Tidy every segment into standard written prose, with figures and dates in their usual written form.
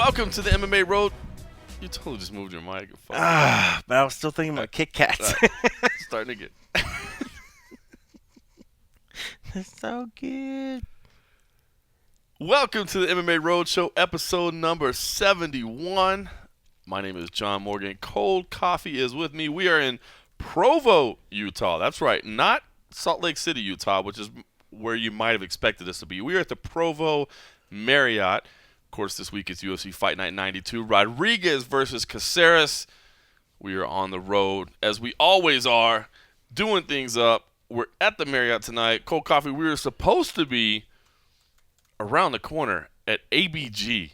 Welcome to the MMA Road. You totally just moved your mic. But I was still thinking about Kit Kats. Starting to get. It's so good. Welcome to the MMA Roadshow, episode number 71. My name is John Morgan. Cold Coffee is with me. We are in Provo, Utah. That's right, not Salt Lake City, Utah, which is where you might have expected us to be. We are at the Provo Marriott. Of course, this week is UFC Fight Night 92. Rodriguez versus Caceres. We are on the road, as we always are, doing things up. We're at the Marriott tonight. Cold Coffee, we were supposed to be around the corner at ABG's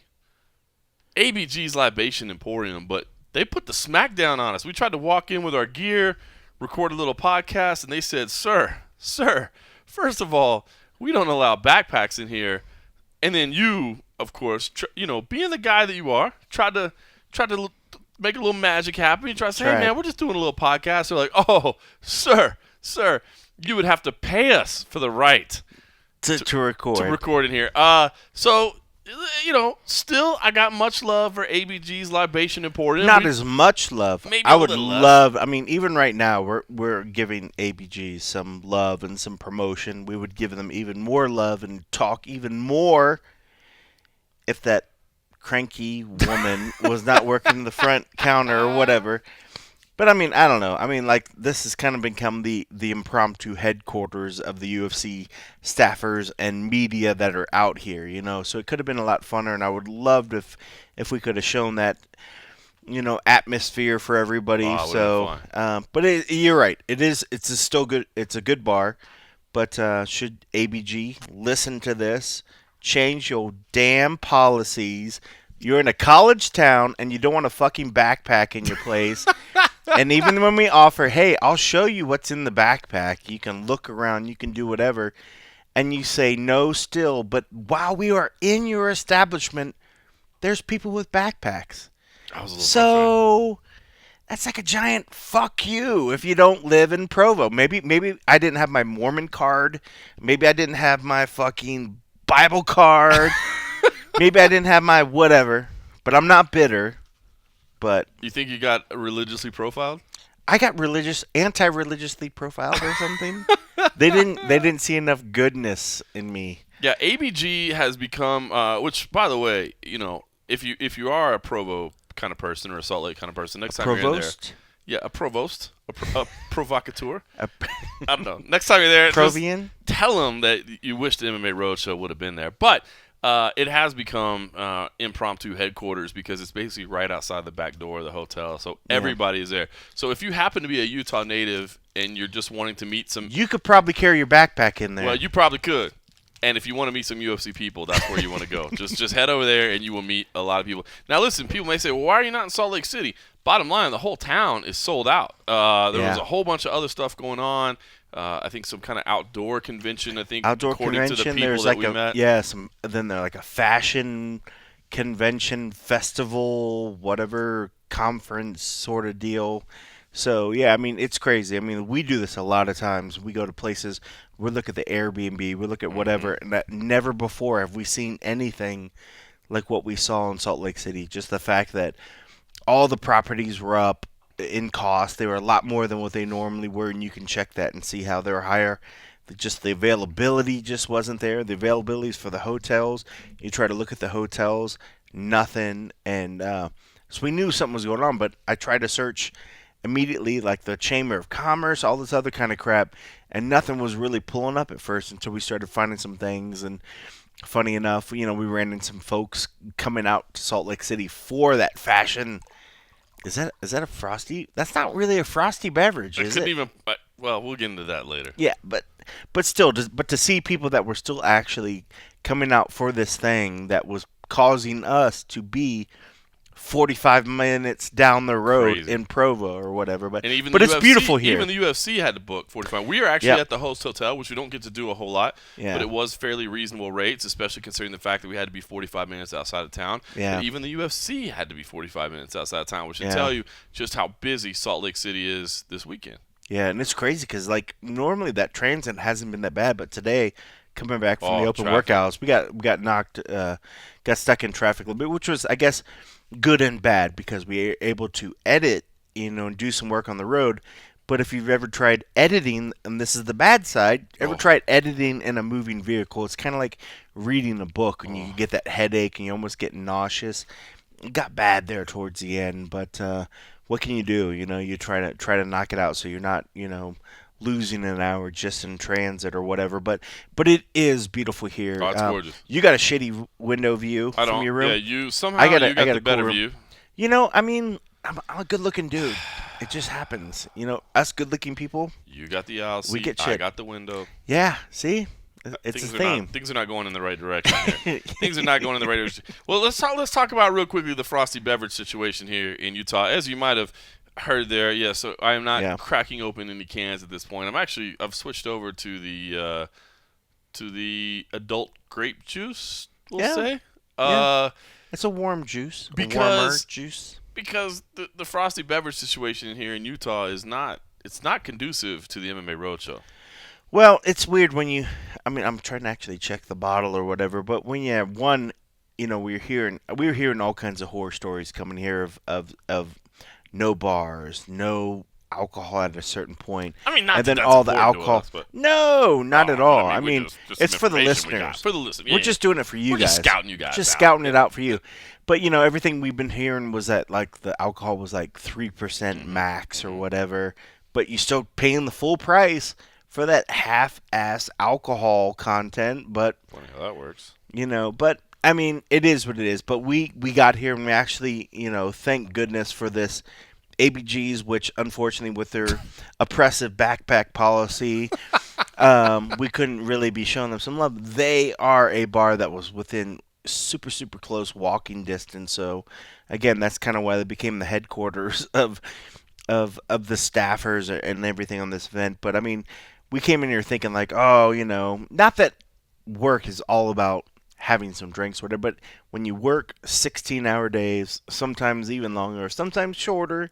Libation Emporium, but they put the smackdown on us. We tried to walk in with our gear, record a little podcast, and they said, Sir, first of all, we don't allow backpacks in here. And then you, of course, being the guy that you are, tried to make a little magic happen. You try to say, hey, man, we're just doing a little podcast. They're like, oh, sir, you would have to pay us for the right to record in here. Still, I got much love for ABG's Libation Emporium. Not as much love. Maybe I would love. Less. I mean, even right now, we're giving ABG some love and some promotion. We would give them even more love and talk even more if that cranky woman was not working the front counter or whatever. But I mean, I don't know. I mean, like, this has kind of become the impromptu headquarters of the UFC staffers and media that are out here, So it could have been a lot funner, and I would love if we could have shown that, atmosphere for everybody. But you're right. It's still good. It's a good bar. But should ABG listen to this, change your damn policies? You're in a college town, and you don't want a fucking backpack in your place. And even when we offer, hey, I'll show you what's in the backpack. You can look around. You can do whatever. And you say no still. But while we are in your establishment, there's people with backpacks. So that's like a giant fuck you if you don't live in Provo. Maybe I didn't have my Mormon card. Maybe I didn't have my fucking Bible card. Maybe I didn't have my whatever. But I'm not bitter. But you think you got religiously profiled? I got anti-religiously profiled or something. They didn't see enough goodness in me. Yeah, ABG has become, which by the way, if you are a Provo kind of person or a Salt Lake kind of person, next time you're in there, a provost, a provocateur. I don't know. Next time you're there, Provian, tell them that you wish the MMA Roadshow would have been there, but. It has become impromptu headquarters because it's basically right outside the back door of the hotel, so everybody is there. So if you happen to be a Utah native and you're just wanting to meet some... You could probably carry your backpack in there. Well, you probably could. And if you want to meet some UFC people, that's where you want to go. Just head over there and you will meet a lot of people. Now listen, people may say, well, why are you not in Salt Lake City? Bottom line, the whole town is sold out. There was a whole bunch of other stuff going on. I think some kind of outdoor convention. According to the people that we met. Yeah, then there's like a fashion convention, festival, whatever conference sort of deal. So yeah, I mean it's crazy. I mean we do this a lot of times. We go to places. We look at the Airbnb. We look at whatever, and that never before have we seen anything like what we saw in Salt Lake City. Just the fact that all the properties were up in cost. They were a lot more than what they normally were, and you can check that and see how they were higher. Just the availability just wasn't there. The availabilities for the hotels, you try to look at the hotels, nothing. And so we knew something was going on, but I tried to search immediately, like the Chamber of Commerce, all this other kind of crap, and nothing was really pulling up at first until we started finding some things. And funny enough, we ran into some folks coming out to Salt Lake City for that fashion. Is that a frosty? That's not really a frosty beverage, is it? Well, we'll get into that later. Yeah, but still, to see people that were still actually coming out for this thing that was causing us to be 45 minutes down the road in Provo or whatever. But it's beautiful here. Even the UFC had to book 45. We are actually at the host hotel, which we don't get to do a whole lot, but it was fairly reasonable rates, especially considering the fact that we had to be 45 minutes outside of town. Yeah. But even the UFC had to be 45 minutes outside of town, which should tell you just how busy Salt Lake City is this weekend. Yeah, and it's crazy because, like, normally that transit hasn't been that bad, but today coming back from the open traffic. workouts. We got knocked, got stuck in traffic a little bit, which was, I guess, good and bad because we were able to edit, and do some work on the road. But if you've ever tried editing, and this is the bad side, ever tried editing in a moving vehicle, it's kind of like reading a book, and you get that headache, and you almost get nauseous. It got bad there towards the end, but what can you do? You try to knock it out so you're not, losing an hour just in transit or whatever. But it is beautiful here. Oh, it's gorgeous. You got a shitty window view from your room. Yeah, you got the better view. I'm a good-looking dude. It just happens. Us good-looking people. You got the aisle seat. We get shit. I got the window. Yeah, see? It's a theme. Things are not going in the right direction here. Things are not going in the right direction. Well, let's talk about real quickly the frosty beverage situation here in Utah. As you might have heard there, so I am not cracking open any cans at this point. I've switched over to the adult grape juice, we'll say. It's a warm juice. Warmer juice. Because the frosty beverage situation here in Utah is not conducive to the MMA Roadshow. Well, it's weird when I'm trying to actually check the bottle or whatever, but when you have one, we were hearing all kinds of horror stories coming here of no bars, no alcohol at a certain point. Not and then that's all the alcohol. Us, but no, not at all. Just it's for the listeners. For the listeners, we're just doing it for you we're guys. Just scouting you guys. Just scouting it out for you. But everything we've been hearing was that like the alcohol was like 3% max or whatever, but you still paying the full price for that half-ass alcohol content. But funny how that works. But it is what it is. But we got here and we actually, thank goodness for this ABGs, which unfortunately with their oppressive backpack policy, we couldn't really be showing them some love. They are a bar that was within super, super close walking distance. So again, that's kind of why they became the headquarters of the staffers and everything on this event. But we came in here thinking like, not that work is all about having some drinks or whatever, but when you work 16-hour days, sometimes even longer, sometimes shorter,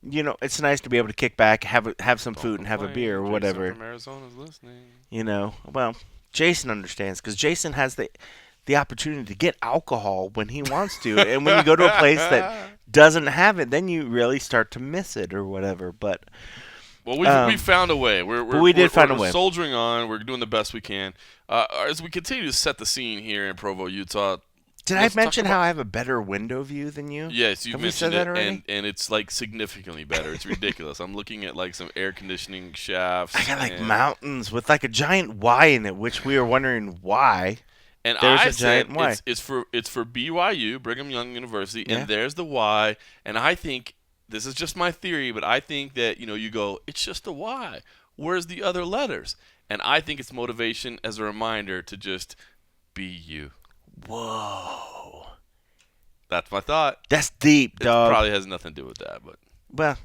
it's nice to be able to kick back, have some food, and have a beer or whatever. Jason from Arizona's listening. Well, Jason understands because Jason has the opportunity to get alcohol when he wants to, and when you go to a place that doesn't have it, then you really start to miss it or whatever. But we found a way. We did find a way. We're soldiering on. We're doing the best we can. As we continue to set the scene here in Provo, Utah. Did I mention how I have a better window view than you? Yes, you mentioned that already? and it's like significantly better. It's ridiculous. I'm looking at like some air conditioning shafts. I got like mountains with like a giant Y in it, which we were wondering why. And there's I a giant Y. It's for BYU, Brigham Young University, and there's the Y. And I think this is just my theory, but I think that you go, it's just the Y. Where's the other letters? And I think it's motivation as a reminder to just be you. Whoa. That's my thought. That's deep, dog. It probably has nothing to do with that, but well,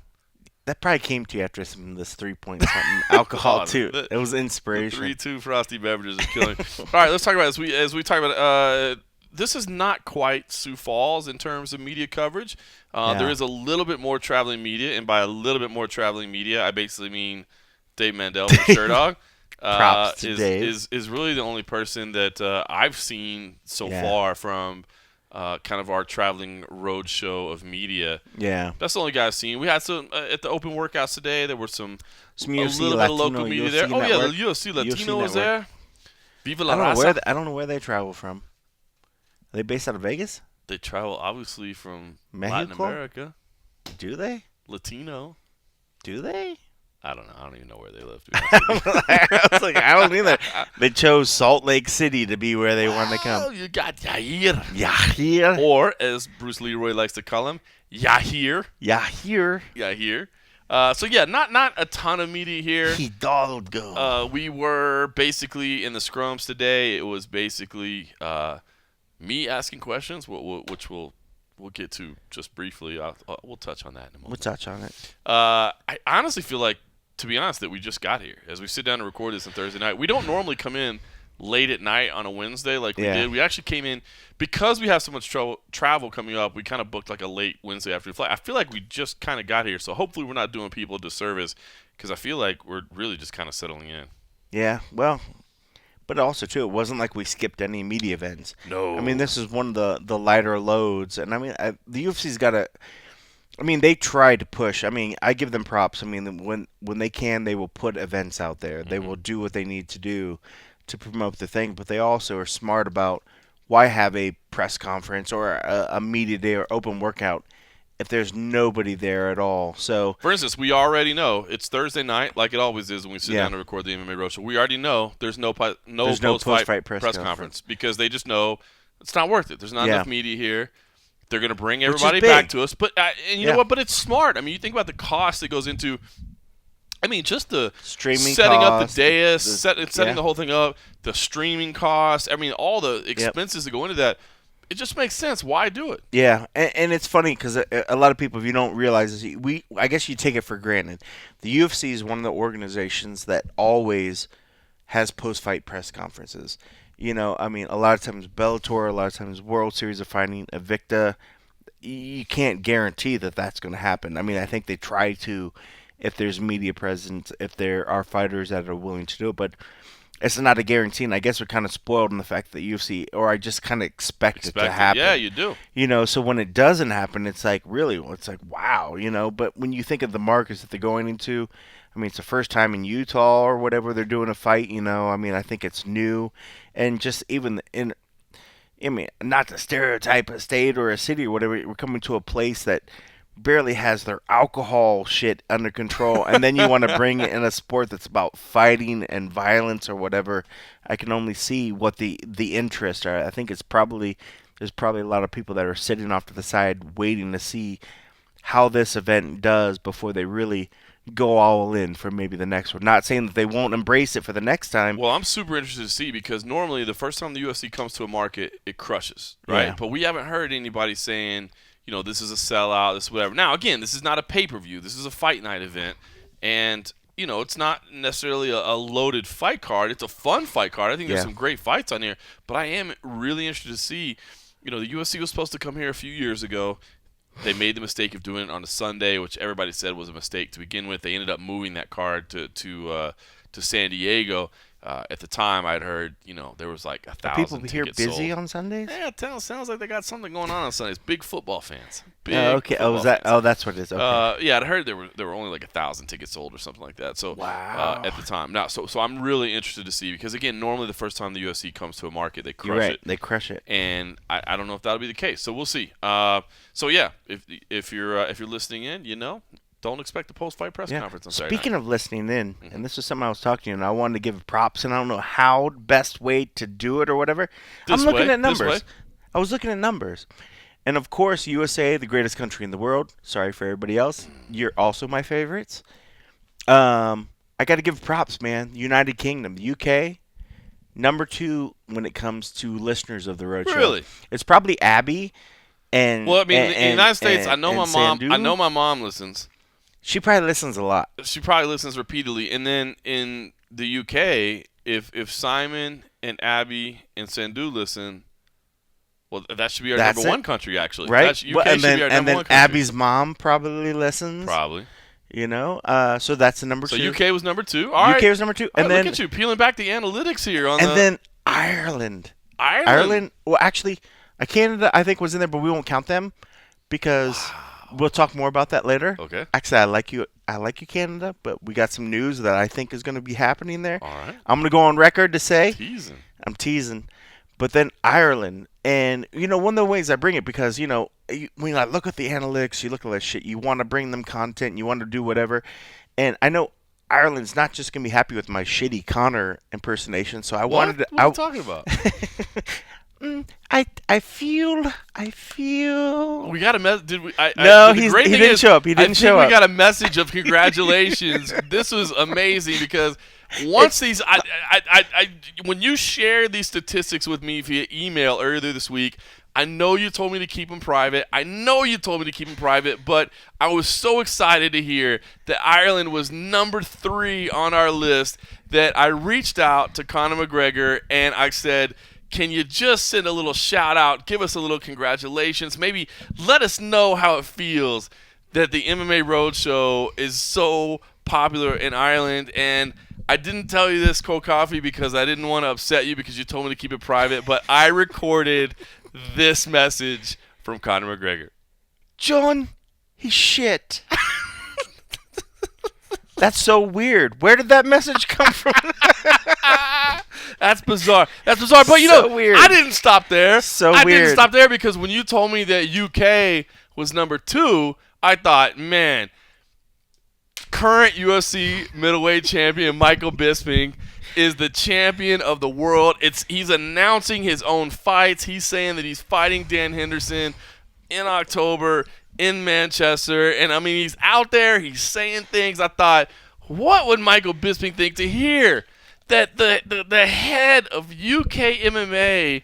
that probably came to you after some of this 3-point something alcohol too. It was inspiration. 3-2 frosty beverages are killing. All right, let's talk about this. As we talk about this is not quite Sioux Falls in terms of media coverage. There is a little bit more traveling media, and by a little bit more traveling media, I basically mean Dave Mandel from Sherdog. Props to Dave. Is really the only person that I've seen so far from kind of our traveling road show of media. Yeah. That's the only guy I've seen. We had some at the open workouts today. There were some UFC a little bit of local media there. Network. Oh, yeah, the UFC Latino was there. Viva la I Raza. don't know where they travel from. Are they based out of Vegas? They travel, obviously, from Mexico? Latin America. Do they? Latino. Do they? I don't know. I don't even know where they live. I was like, I don't either. They chose Salt Lake City to be where they wanted to come. Oh, you got Yair. Yair. Or, as Bruce Leeroy likes to call him, Yair. Yair. Yair. So, yeah, not a ton of media here. Hidalgo. We were basically in the scrums today. It was basically me asking questions, which we'll get to just briefly. We'll touch on that in a moment. We'll touch on it. I honestly feel like, to be honest, that we just got here. As we sit down to record this on Thursday night, we don't normally come in late at night on a Wednesday like we did. We actually came in, because we have so much travel coming up, we kind of booked like a late Wednesday afternoon flight. I feel like we just kind of got here, so hopefully we're not doing people a disservice, because I feel like we're really just kind of settling in. Yeah, well, But also, too, it wasn't like we skipped any media events. No. I mean, this is one of the lighter loads. And, I mean, the UFC's got to – I mean, they try to push. I mean, I give them props. I mean, when they can, they will put events out there. Mm-hmm. They will do what they need to do to promote the thing. But they also are smart about why have a press conference or a media day or open workout if there's nobody there at all. So, for instance, we already know it's Thursday night, like it always is when we sit down to record the MMA Roadshow. We already know there's no post-fight press conference because they just know it's not worth it. There's not enough media here. They're going to bring everybody back to us. But and you know what? But it's smart. I mean, you think about the cost that goes into. I mean, just the streaming setting cost, up the dais, setting the whole thing up, the streaming costs. I mean, all the expenses that go into that. It just makes sense. Why do it? Yeah, and it's funny because a lot of people, if you don't realize this, I guess you take it for granted. The UFC is one of the organizations that always has post-fight press conferences. You know, I mean, a lot of times Bellator, a lot of times World Series of Fighting, Invicta, you can't guarantee that that's going to happen. I mean, I think they try to if there's media presence, if there are fighters that are willing to do it, but it's not a guarantee, and I guess we're kind of spoiled in the fact that UFC, or I just kind of expect it to happen. Yeah, you do. You know, so when it doesn't happen, it's like, really, it's like, wow, you know. But when you think of the markets that they're going into, I mean, it's the first time in Utah or whatever they're doing a fight, you know. I mean, I think it's new. And just even in, I mean, not to stereotype a state or a city or whatever, we're coming to a place that barely has their alcohol shit under control, and then you want to bring it in a sport that's about fighting and violence or whatever. I can only see what the interests are. I think there's probably a lot of people that are sitting off to the side waiting to see how this event does before they really go all in for maybe the next one. Not saying that they won't embrace it for the next time. Well, I'm super interested to see because normally the first time the UFC comes to a market, it crushes, right? Yeah. But we haven't heard anybody saying, you know, this is a sellout, this is whatever. Now, again, this is not a pay-per-view. This is a fight night event. And, you know, it's not necessarily a loaded fight card. It's a fun fight card. I think there's some great fights on here. But I am really interested to see, you know, the UFC was supposed to come here a few years ago. They made the mistake of doing it on a Sunday, which everybody said was a mistake to begin with. They ended up moving that card to San Diego. At the time, I'd heard, you know, there was like 1,000 people here busy sold. on Sundays? Yeah, it sounds like they got something going on Sundays. Big football fans. Big okay. football Is that? fans. Oh, that's what it is. Okay. Yeah, I'd heard there were only like 1,000 tickets sold or something like that. So wow. At the time, now so I'm really interested to see because again, normally the first time the UFC comes to a market, they crush You're right. it. They crush it, and I don't know if that'll be the case. So we'll see. So yeah, if you're listening in, you know. Don't expect a post-fight press conference on Saturday Speaking night. of listening in, and this is something I was talking to you, and I wanted to give props, and I don't know how best way to do it or whatever. I'm looking at numbers. I was looking at numbers. And, of course, USA, the greatest country in the world. Sorry for everybody else. You're also my favorites. I got to give props, man. United Kingdom, the UK, number 2 when it comes to listeners of the Road Show. Really? It's probably Abby. And, well, I mean, in the United States, I know my mom. Sandu. I know my mom listens. She probably listens a lot. She probably listens repeatedly. And then in the UK, if Simon and Abby and Sandu listen, well, that should be our number one country, actually. Right? UK should be our number one country. Abby's mom probably listens. Probably. You know? So that's the number 2. So UK was number 2. All right. UK was number 2. And then look at you peeling back the analytics here. Then Ireland. Ireland? Well, actually, Canada, I think, was in there, but we won't count them because we'll talk more about that later. Okay. Actually, I like you, Canada, but we got some news that I think is going to be happening there. All right. I'm going to go on record to say. I'm teasing. But then Ireland, and, you know, one of the ways I bring it, because, you know, when I look at the analytics, you look at that shit, you want to bring them content, you want to do whatever. And I know Ireland's not just going to be happy with my shitty Connor impersonation, so I wanted to... What are you talking about? I feel. We got a message. Did we? No, he didn't show up. He didn't show up. We got a message of congratulations. This was amazing because once when you shared these statistics with me via email earlier this week, I know you told me to keep them private. But I was so excited to hear that Ireland was number 3 on our list that I reached out to Conor McGregor and I said, can you just send a little shout out, give us a little congratulations, maybe let us know how it feels that the MMA Roadshow is so popular in Ireland. And I didn't tell you this, Cold Coffee, because I didn't want to upset you because you told me to keep it private, but I recorded this message from Conor McGregor. John, he's shit. That's so weird. Where did that message come from? That's bizarre. That's bizarre. But, So weird. I didn't stop there. So I weird. didn't stop there because when you told me that UK was number 2, I thought, man, current UFC middleweight champion Michael Bisping is the champion of the world. He's announcing his own fights. He's saying that he's fighting Dan Henderson in October in Manchester. And, I mean, he's out there. He's saying things. I thought, what would Michael Bisping think to hear that the head of UK MMA,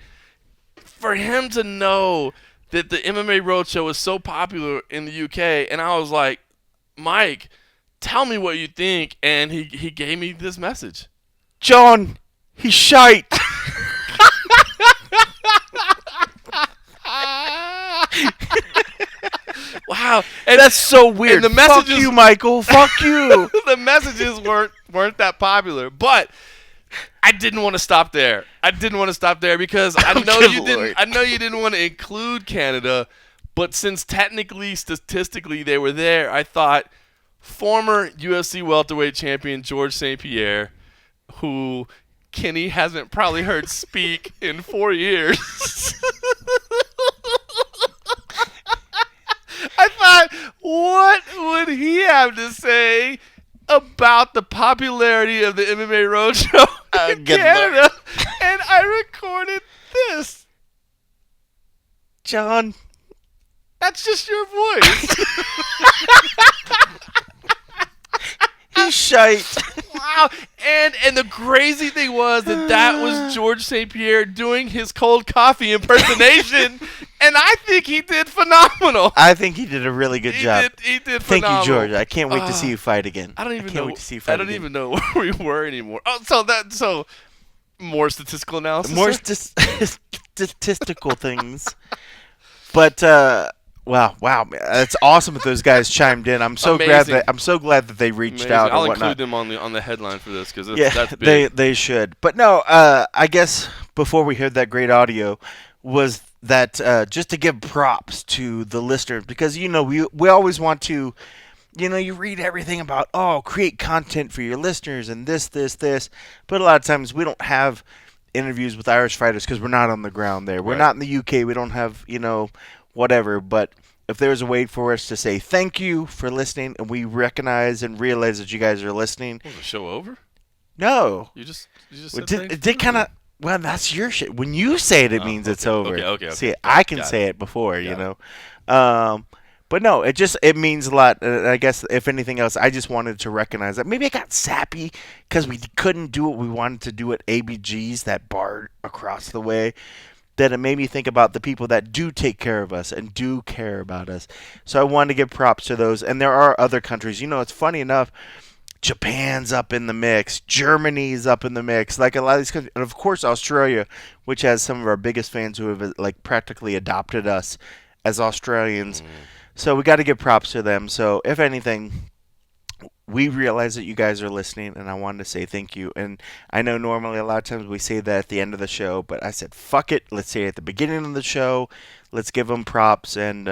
for him to know that the MMA Roadshow is so popular in the UK? And I was like, Mike, tell me what you think. And he gave me this message. John, he's shite. Wow. And that's so weird. And the messages, fuck you, Michael. Fuck you. The messages weren't that popular. But I didn't want to stop there. Because I know you didn't want to include Canada, but since technically, statistically, they were there, I thought former UFC welterweight champion George St. Pierre, who Kenny hasn't probably heard speak in 4 years. I thought, what would he have to say about the popularity of the MMA Roadshow in Canada? And I recorded this. John. That's just your voice. He's shite. Wow. And the crazy thing was that was George St. Pierre doing his Cold Coffee impersonation, and I think he did phenomenal. I think he did a really good job. He did Thank phenomenal. you, George. I can't wait to see you fight again. I don't even know. Wait to see you fight again. Even know where we were anymore. Oh, so more statistical analysis. More statistical things. But wow, it's awesome that those guys chimed in. I'm so glad that they reached out. I'll and whatnot. include them on the headline for this because that's big. they should. But no, I guess before we heard that great audio, was that just to give props to the listeners, because we always want to. You read everything about, create content for your listeners and this. But a lot of times we don't have interviews with Irish fighters because we're not on the ground there. We're not in the UK. We don't have, whatever. But if there's a way for us to say thank you for listening, and we recognize and realize that you guys are listening. Was the show over? No. You just said it did kind of. Well, that's your shit. When you say it, it means it's over. Okay. See, I can say it before, But no, it means a lot. I guess, if anything else, I just wanted to recognize that. Maybe I got sappy because we couldn't do what we wanted to do at ABG's, that bar across the way. That it made me think about the people that do take care of us and do care about us. So I wanted to give props to those. And there are other countries. It's funny enough, Japan's up in the mix. Germany's up in the mix. Like a lot of these countries. And of course, Australia, which has some of our biggest fans who have practically adopted us as Australians. So we got to give props to them. So if anything, we realize that you guys are listening, and I wanted to say thank you. And I know normally a lot of times we say that at the end of the show, but I said, fuck it. Let's say it at the beginning of the show. Let's give them props. And,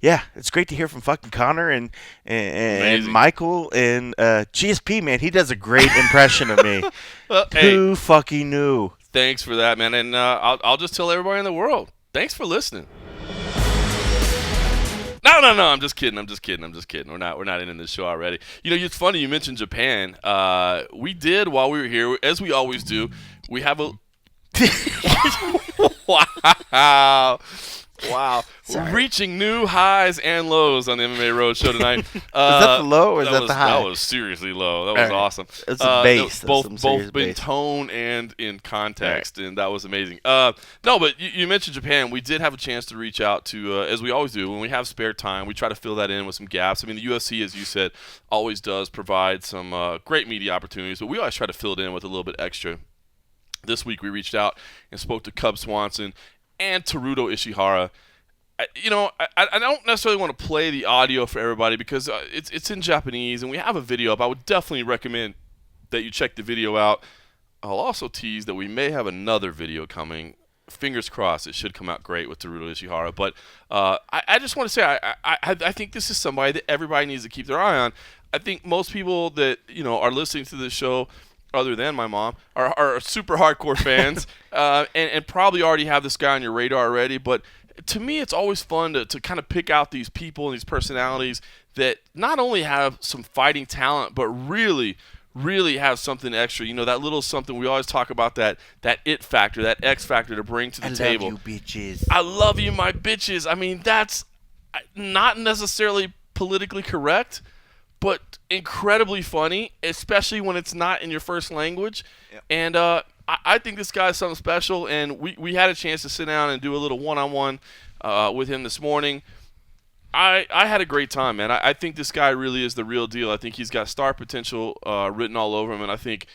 it's great to hear from fucking Connor and Michael and GSP, man. He does a great impression of me. Well, Who fucking knew? Thanks for that, man. And I'll just tell everybody in the world, thanks for listening. No, I'm just kidding. We're not ending this show already. It's funny you mentioned Japan. We did, while we were here, as we always do, we have a Wow. Sorry. We're reaching new highs and lows on the MMA Roadshow tonight. Is that the low or is that the high? That was seriously low. That was awesome. It's a bass. Both in tone and in context, and that was amazing. No, but you mentioned Japan. We did have a chance to reach out to, as we always do, when we have spare time, we try to fill that in with some gaps. I mean, the UFC, as you said, always does provide some great media opportunities, but we always try to fill it in with a little bit extra. This week we reached out and spoke to Cub Swanson and Teruto Ishihara. I don't necessarily want to play the audio for everybody because it's in Japanese and we have a video up. I would definitely recommend that you check the video out. I'll also tease that we may have another video coming. Fingers crossed, it should come out great with Teruto Ishihara. But I just want to say I think this is somebody that everybody needs to keep their eye on. I think most people that are listening to this show, other than my mom, are super hardcore fans and probably already have this guy on your radar already. But to me, it's always fun to kind of pick out these people and these personalities that not only have some fighting talent, but really have something extra. That little something we always talk about, that it factor, that X factor to bring to the table. I love you, bitches. I love you, my bitches. I mean, that's not necessarily politically correct, but incredibly funny, especially when it's not in your first language. Yep. And I think this guy's something special, and we had a chance to sit down and do a little one-on-one with him this morning. I had a great time, man. I think this guy really is the real deal. I think he's got star potential written all over him, and I think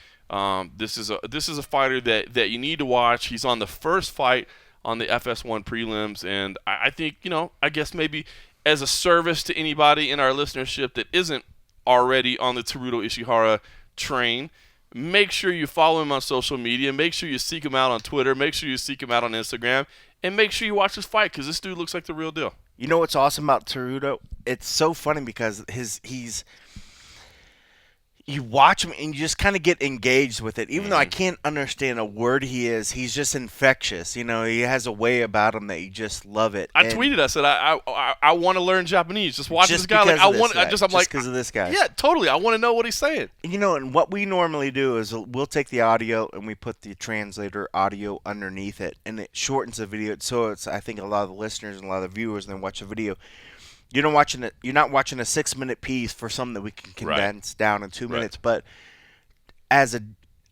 this is a fighter that you need to watch. He's on the first fight on the FS1 prelims, and I think, I guess maybe as a service to anybody in our listenership that isn't already on the Teruto Ishihara train, make sure you follow him on social media. Make sure you seek him out on Twitter. Make sure you seek him out on Instagram, and make sure you watch his fight, because this dude looks like the real deal. You know what's awesome about Teruto? It's so funny because you watch him and you just kind of get engaged with it. Even though I can't understand a word he's just infectious. He has a way about him that you just love it. I tweeted, I said, I want to learn Japanese. Just watch this guy. Just because of this guy. Yeah, totally. I want to know what he's saying. And what we normally do is we'll take the audio and we put the translator audio underneath it, and it shortens the video. So it's, I think, a lot of the listeners and a lot of the viewers then watch the video. You're not watching a 6-minute piece for something that we can condense down in 2 minutes. But as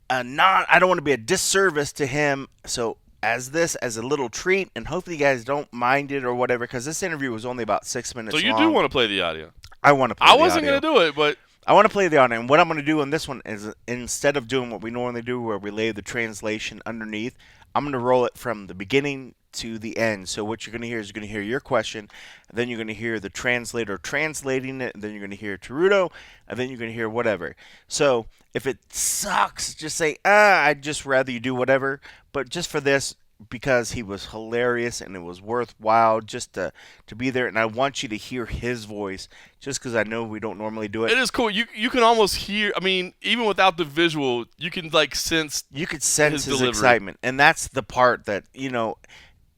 I don't want to be a disservice to him. So as a little treat, and hopefully you guys don't mind it or whatever, because this interview was only about 6 minutes long. So you do want to play the audio? I want to play the audio. I wasn't going to do it, but I want to play the audio. And what I'm going to do on this one is, instead of doing what we normally do where we lay the translation underneath, I'm going to roll it from the beginning to the end. So what you're going to hear is you're going to hear your question, and then you're going to hear the translator translating it, and then you're going to hear Teruto, and then you're going to hear whatever. So if it sucks, just say, I'd just rather you do whatever. But just for this, because he was hilarious and it was worthwhile just to be there, and I want you to hear his voice just because I know we don't normally do it. It is cool. You can almost hear, I mean, even without the visual, you can sense. You could sense his excitement, and that's the part that,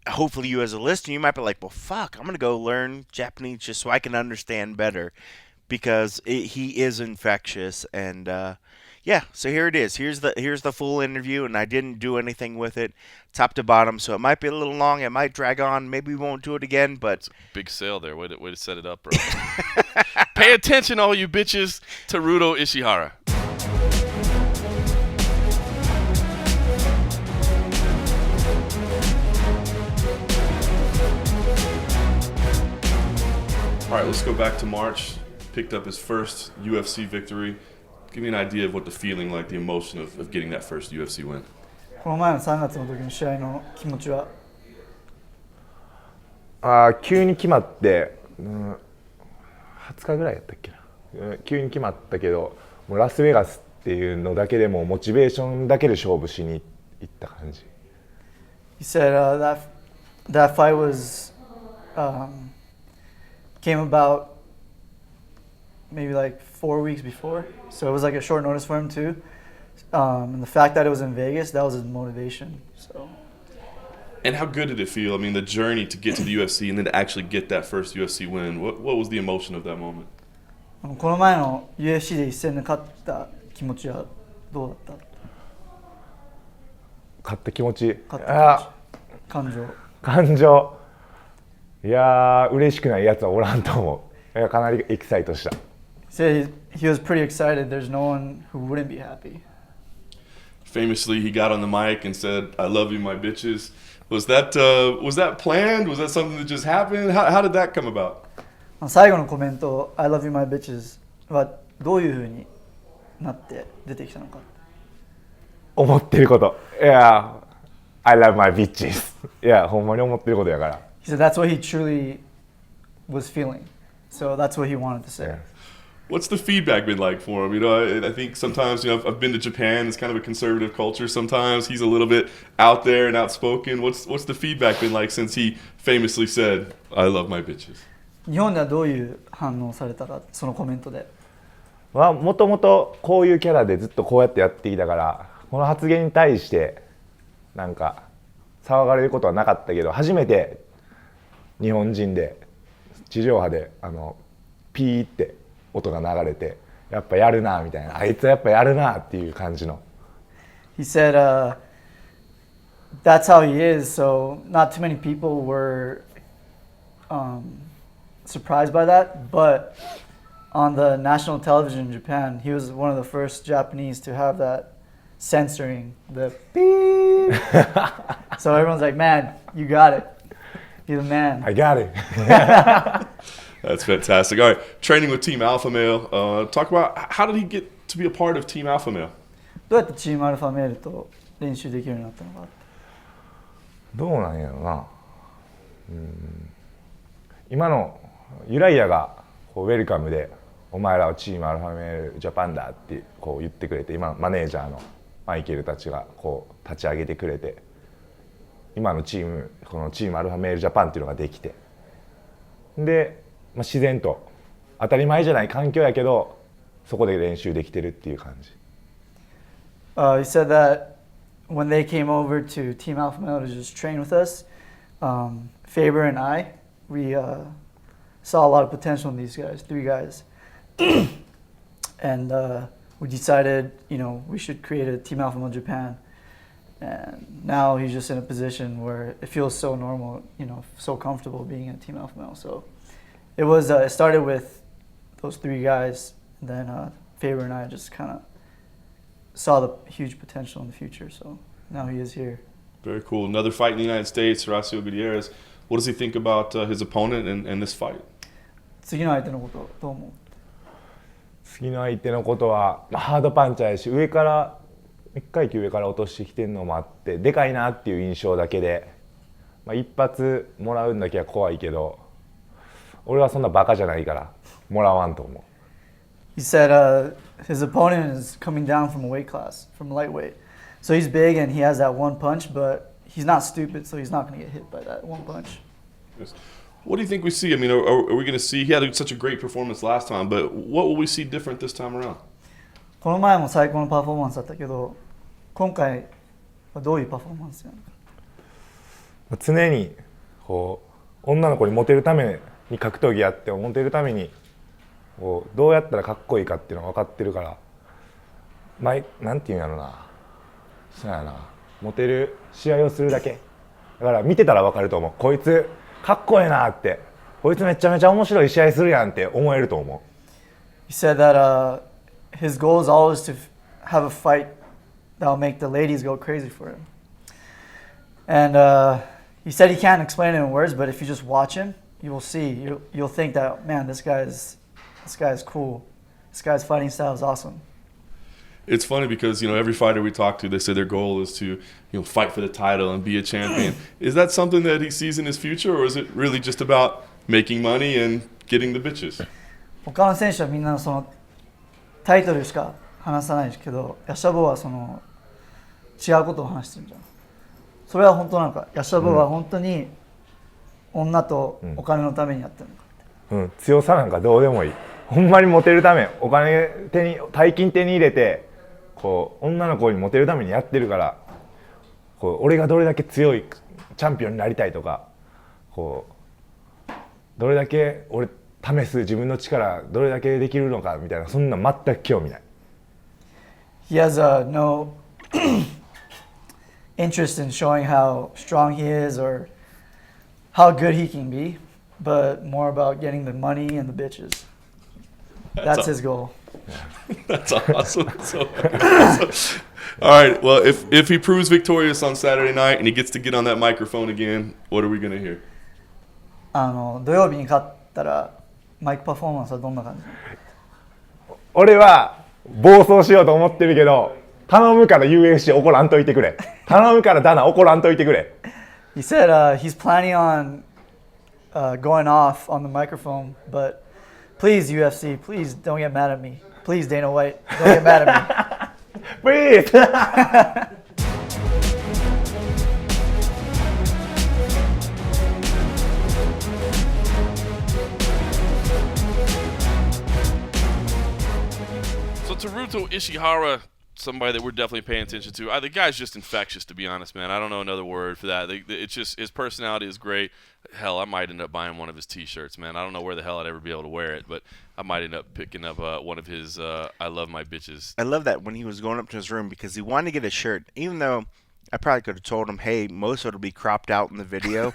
hopefully you as a listener, you might be like, well, fuck, I'm going to go learn Japanese just so I can understand better, because he is infectious. And so here it is. Here's the full interview, and I didn't do anything with it top to bottom, so it might be a little long. It might drag on. Maybe we won't do it again, but it's a big sale there. Way to set it up, bro. Pay attention, all you bitches. Teruto Ishihara. All right, let's go back to March. Picked up his first UFC victory. Give me an idea of what the feeling like, the emotion of getting that first UFC win. この前の3月の時の試合の気持ちは急に決まって、20日ぐらいやったっけな、急に決まったけど、もうラスベガスっていうのだけでもモチベーションだけで勝負しに行った感じ。He said that fight was came about maybe like 4 weeks before, so it was like a short notice for him too. And the fact that it was in Vegas, that was his motivation. So. And how good did it feel? I mean, the journey to get to the UFC and then to actually get that first UFC win. What was the emotion of that moment? この前の UFC で一戦で勝った気持ちはどうだった？勝った気持ち。感情。いやー、嬉しくないやつはおらんと思う。いや、かなりエキサイトした。He was pretty excited. There's no one who wouldn't be happy. Famously, he got on the mic and said, "I love you, my bitches." Was that planned? Was that something that just happened? How did that come about? 最後のコメント "I love you, my bitches" はどういう風になって出てきたのか。思ってること。いや、I love my bitches。いや、ほんまに思ってることやから。He said that's what he truly was feeling. So that's what he wanted to say. Yeah. What's the feedback been like for him? You know, I think sometimes, you know, I've been to Japan. It's kind of a conservative culture. Sometimes he's a little bit out there and outspoken. What's the feedback been like since he famously said, "I love my bitches"? 日本ではどういう反応されたか、そのコメントで。もともとこういうキャラでずっとこうやってやってきたから、この発言に対してなんか騒がれることはなかったけど、初めて日本人で地上波でピーって音が流れて、やっぱやるなみたいな、あいつはやっぱやるなっていう感じの。He said, "That's how he is." So not too many people were surprised by that, but on the national television in Japan, he was one of the first Japanese to have that censoring the beep. So everyone's like, "Man, you got it. You're the man." I got it. That's fantastic. All right, training with Team Alpha Male. Talk about how did he get to be a part of Team Alpha Male? どうやってチームアルファメールと練習できるようになったのか。どうなんやろな。今のユライヤがこうウェルカムで、お前らはチームアルファメールジャパンだってこう言ってくれて、今マネージャーのマイケルたちがこう立ち上げてくれて、今のチーム、このチームアルファメールジャパンっていうのができて、で、自然と当たり前じゃない環境やけど、そこで練習できてるっていう感じ。He said that when they came over to Team Alpha Male to just train with us, Faber and we saw a lot of potential in these guys, 3 guys. And we decided, you know, we should create a Team Alpha Male Japan. And now he's just in a position where it feels so normal, you know, so comfortable being in Team Alpha Male. So it was, it started with those 3 guys, and then Faber and I just kind of saw the huge potential in the future. So now he is here. Very cool. Another fight in the United States, Horacio Gutierrez. What does he think about his opponent and this fight? 次の相手のことどう思う？次の相手のことは、ハードパンチャーやし、上から1階級上から落としてきてるのもあって、でかいなっていう印象だけで、一発もらうんだけは怖いけど、俺はそんなバカじゃないからもらわんと思う。He said his opponent is coming down from a weight class, from lightweight. So he's big and he has that one punch, but he's not stupid, so he's not going to get hit by that one punch. Yes. What do you think we see? I mean, are we going to see? He had such a great performance last time, but what will we see different this time around? この前も最高のパフォーマンスだったけど、今回はどういうパフォーマンスなのか。常にこう女の子にモテるために格闘技やってモテるためにこうどうやったらかっこいいかっていうのが分かってるから、なんていうんやろな、そうやな、モテる試合をするだけだから見てたら分かると思う。こいつかっこええなって、こいつめちゃめちゃ面白い試合するやんって思えると思う。He said that his goal is always to have a fight that will make the ladies go crazy for him. And he said he can't explain it in words, but if you just watch him, you will see. You'll think that, man, this guy is cool. This guy's fighting style is awesome. It's funny because, you know, every fighter we talk to, they say their goal is to, you know, fight for the title and be a champion. Is that something that he sees in his future, or is it really just about making money and getting the bitches? 他の選手はみんなそのタイトルしか話さないけど、ヤシャボはその違うことを話してるじゃん。それは本当なのか。ヤシャボは本当に女とお金のためにやってるのか。強さなんかどうでもいい。ほんまにモテるため、お金大金手に入れて、こう女の子にモテるためにやってるから、こう俺がどれだけ強いチャンピオンになりたいとか、こうどれだけ俺試す自分の力どれだけできるのかみたいな、そんな全く興味ない。He has no interest in showing how strong he is or how good he can be, but more about getting the money and the bitches. That's his goal. That's awesome. All right. Well, if he proves victorious on Saturday night and he gets to get on that microphone again, what are we going to hear? 土曜日に勝ったらマイクパフォーマンスはどんな感じ？俺は暴走しようと思ってるけど、頼むから UFC 怒らんといてくれ。頼むからダナ怒らんといてくれ。He said he's planning on going off on the microphone, but Please, UFC, please don't get mad at me. Please, Dana White, don't get mad at me. Please. So Teruto Ishihara, somebody that we're definitely paying attention to. The guy's just infectious, to be honest, man. I don't know another word for that. It's just his personality is great. Hell, I might end up buying one of his T-shirts, man. I don't know where the hell I'd ever be able to wear it, but I might end up picking up one of his "I love my bitches." I love that when he was going up to his room because he wanted to get a shirt, even though I probably could have told him, hey, most of it will be cropped out in the video.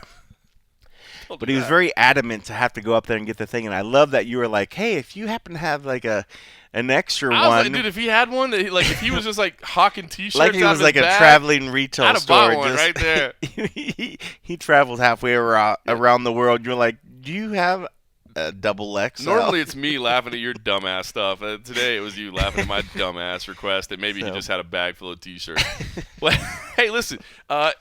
But he was very adamant to have to go up there and get the thing, and I love that you were like, hey, if you happen to have like an extra I was one. like, dude, if he had one, if he was just like hawking T-shirts, like he out was of like his a bag, traveling retail I'd have store. bought one right there. he travels halfway around the world. You're like, do you have a double XL? Normally it's me laughing at your dumbass stuff. Today it was you laughing at my dumbass request that maybe he just had a bag full of T-shirts. Well, hey, listen,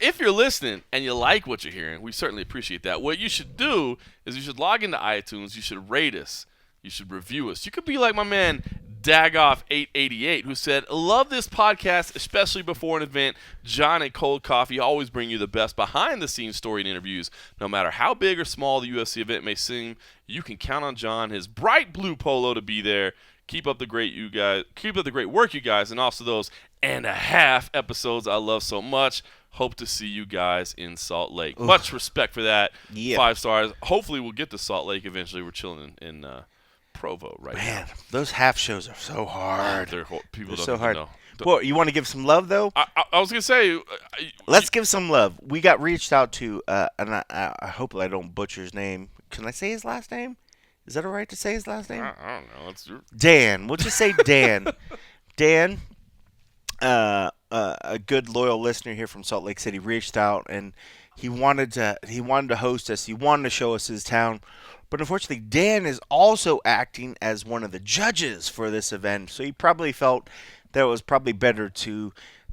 if you're listening and you like what you're hearing, we certainly appreciate that. What you should do is you should log into iTunes. You should rate us. You should review us. You could be like my man Dagoff888 who said, love this podcast, especially before an event. John and Cold Coffee always bring you the best behind-the-scenes story and interviews. No matter how big or small the UFC event may seem, you can count on John, his bright blue polo, to be there. Keep up the great work, you guys, and also those and a half episodes I love so much. Hope to see you guys in Salt Lake. Oof. Much respect for that. Yeah. 5 stars. Hopefully we'll get to Salt Lake eventually. We're chilling in Provo right now. Man, those half shows are so hard. People They're don't so hard. know. Well, you want to give some love, though? I was going to say. Let's give some love. We got reached out to, and I hope I don't butcher his name. Can I say his last name? Is that all right to say his last name? I don't know. Dan. We'll just say Dan. Dan, a good loyal listener here from Salt Lake City, reached out, and he wanted to host us. He wanted to show us his town. But unfortunately, Dan is also acting as one of the judges for this event, so he probably felt that it was probably better to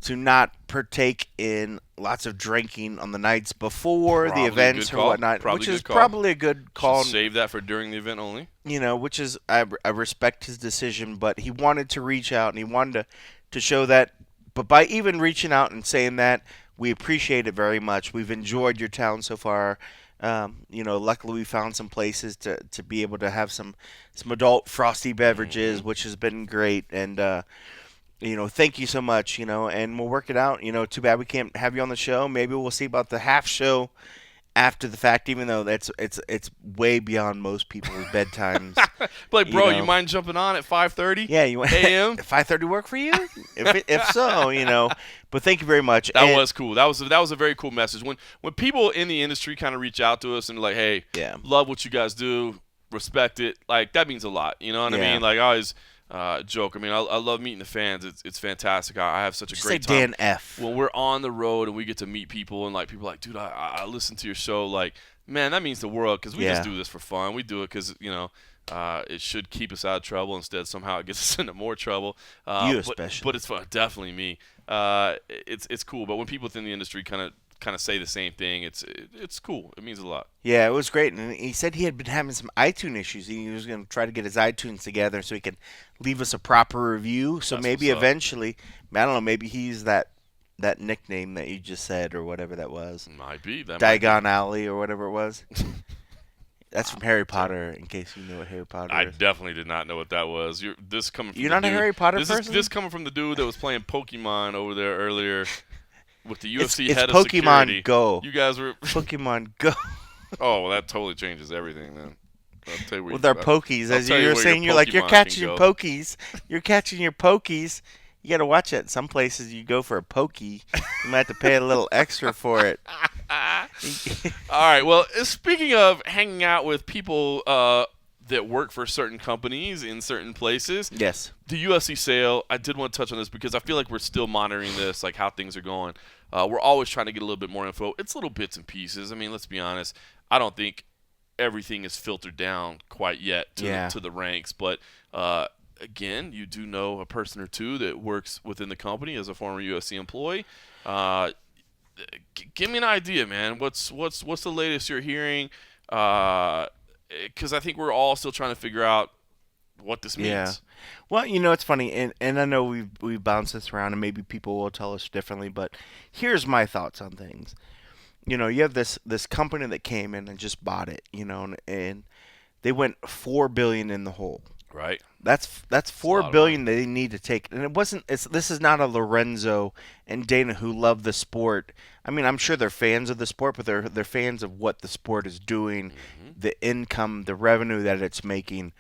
not partake in lots of drinking on the nights before Probably the events or whatnot, which is probably a good call. Save that for during the event only. You know, which is I respect his decision, but he wanted to reach out and he wanted to show that. But by even reaching out and saying that, we appreciate it very much. We've enjoyed your town so far. Luckily we found some places to be able to have some adult frosty beverages, which has been great. And, thank you so much, and we'll work it out. Too bad we can't have you on the show. Maybe we'll see about the half show after the fact, even though it's way beyond most people's bedtimes. But, bro, you mind jumping on at 5:30? Yeah, you want a.m. 5:30 work for you? If so, But thank you very much. That was cool. That was a very cool message. When people in the industry kind of reach out to us and like, hey, love what you guys do, respect it. Like that means a lot. You know what I mean? Like I always joke. I mean, I love meeting the fans. It's fantastic. I have such a great time. Dan F. When we're on the road and we get to meet people and like people are like, dude, I listen to your show. Like, man, that means the world because we just do this for fun. We do it because it should keep us out of trouble. Instead, somehow it gets us into more trouble. Especially. But it's fun. Definitely me. It's cool. But when people within the industry kind of say the same thing, it's cool. It means a lot. Yeah, it was great. And he said he had been having some iTunes issues. He was going to try to get his iTunes together so he could leave us a proper review. So maybe eventually, I don't know, maybe he's that nickname that you just said or whatever that was. Might be. Diagon Alley or whatever it was. That's from Harry Potter, in case you know what Harry Potter is. I definitely did not know what that was. You're not a Harry Potter person? This coming from the dude that was playing Pokemon over there earlier with the UFC it's head Pokemon of security. Go. You guys were Pokemon Go. Oh, well, that totally changes everything, then. I'll tell you where with our Pokies, as you were saying, you're Pokemon catching your Pokies. You're catching your Pokies. You got to watch it. Some places you go for a Pokey, you might have to pay a little extra for it. All right. Well, speaking of hanging out with people that work for certain companies in certain places. Yes. The UFC sale, I did want to touch on this because I feel like we're still monitoring this, like how things are going. We're always trying to get a little bit more info. It's little bits and pieces. I mean, let's be honest. I don't think everything is filtered down quite yet to the ranks. But, again, you do know a person or two that works within the company as a former UFC employee. Give me an idea, man. What's the latest you're hearing? Because I think we're all still trying to figure out what this means. Yeah. Well, it's funny, and I know we've bounced this around, and maybe people will tell us differently, but here's my thoughts on things. You have this company that came in and just bought it, and they went $4 billion in the hole. Right. That's $4 of billion they need to take, and this is not a Lorenzo and Dana who love the sport. I mean, I'm sure they're fans of the sport, but they're fans of what the sport is doing, the income, the revenue that it's making.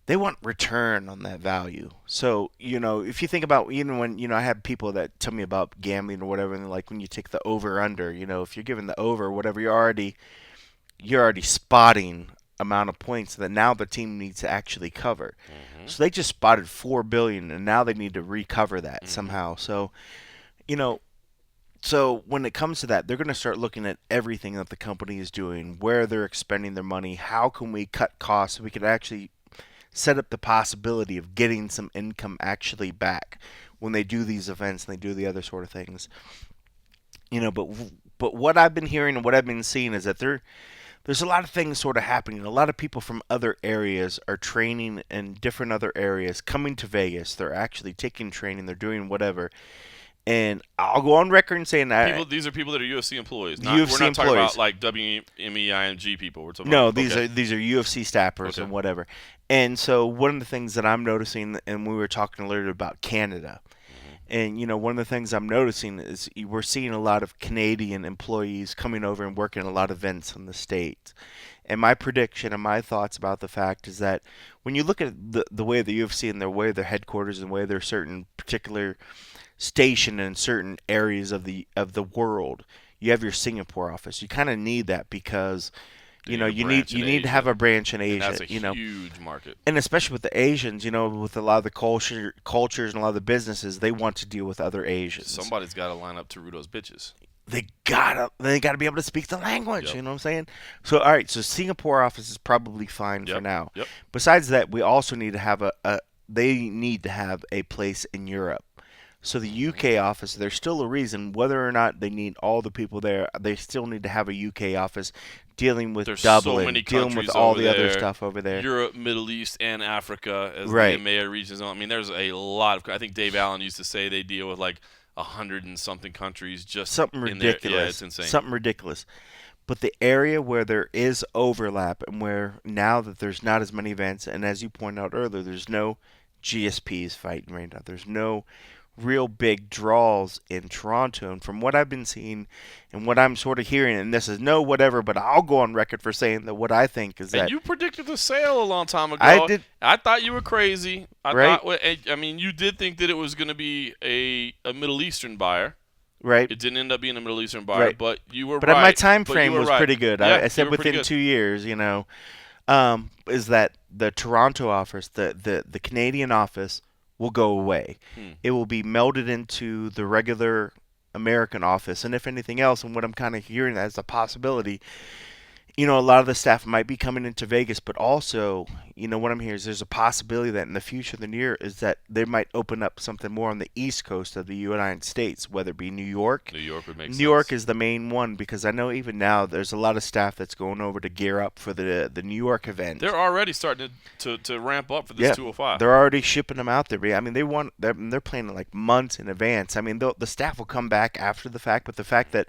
They want return on that value. So, if you think about, even when, I have people that tell me about gambling or whatever, and like when you take the over under, if you're giving the over, whatever, you're already spotting amount of points that now the team needs to actually cover. So they just spotted $4 billion, and now they need to recover that somehow. So, so when it comes to that, they're going to start looking at everything that the company is doing, where they're expending their money, how can we cut costs so we can actually set up the possibility of getting some income actually back when they do these events and they do the other sort of things. But what I've been hearing and what I've been seeing is that there's a lot of things sort of happening. A lot of people from other areas are training in different other areas, coming to Vegas. They're actually taking training. They're doing whatever. And I'll go on record and saying that these are people that are UFC employees. UFC We're not talking employees. about like WMEIMG people. We're talking No, about, these are UFC staffers and whatever. And so one of the things that I'm noticing, and we were talking a little bit about Canada, and one of the things I'm noticing is we're seeing a lot of Canadian employees coming over and working a lot of events in the States. And my prediction and my thoughts about the fact is that when you look at the way the UFC and the way their headquarters and the way their certain particular station in certain areas of the world, you have your Singapore office. You kind of need that because you need to have a branch in Asia. And that's a huge market. And especially with the Asians, with a lot of the cultures and a lot of the businesses, they want to deal with other Asians. Somebody's got to line up Teruto's bitches. They gotta be able to speak the language. Yep. You know what I'm saying? So all right, so Singapore office is probably fine for now. Yep. Besides that, we also need to have they need to have a place in Europe. So the UK office, there's still a reason whether or not they need all the people there. They still need to have a UK office dealing with Dublin, dealing with all the other stuff over there. Europe, Middle East, and Africa as the EMEA regions. I mean, there's a lot of. I think Dave Allen used to say they deal with like 100 and something countries. Just something ridiculous. In there. Yeah, it's insane. Something ridiculous. But the area where there is overlap and where now that there's not as many events, and as you pointed out earlier, there's no GSPs fighting right now. There's no real big draws in Toronto, and from what I've been seeing and what I'm sort of hearing, and this is no whatever, but I'll go on record for saying that what I think is that. And you predicted the sale a long time ago. I did. I thought you were crazy. Right. I mean, you did think that it was going to be a Middle Eastern buyer. Right. It didn't end up being a Middle Eastern buyer, but you were right. But my time frame was pretty good. Yeah, I said within 2 years, is that the Toronto office, the Canadian office, will go away. It will be melded into the regular American office, and if anything else, and what I'm kind of hearing as a possibility, a lot of the staff might be coming into Vegas, but also, what I'm hearing is there's a possibility that in the future, the near, is that they might open up something more on the East Coast of the United States, whether it be New York. New York would make sense. New York is the main one because I know even now there's a lot of staff that's going over to gear up for the New York event. They're already starting to ramp up for this 205. They're already shipping them out there. I mean, they're planning like months in advance. I mean, the staff will come back after the fact, but the fact that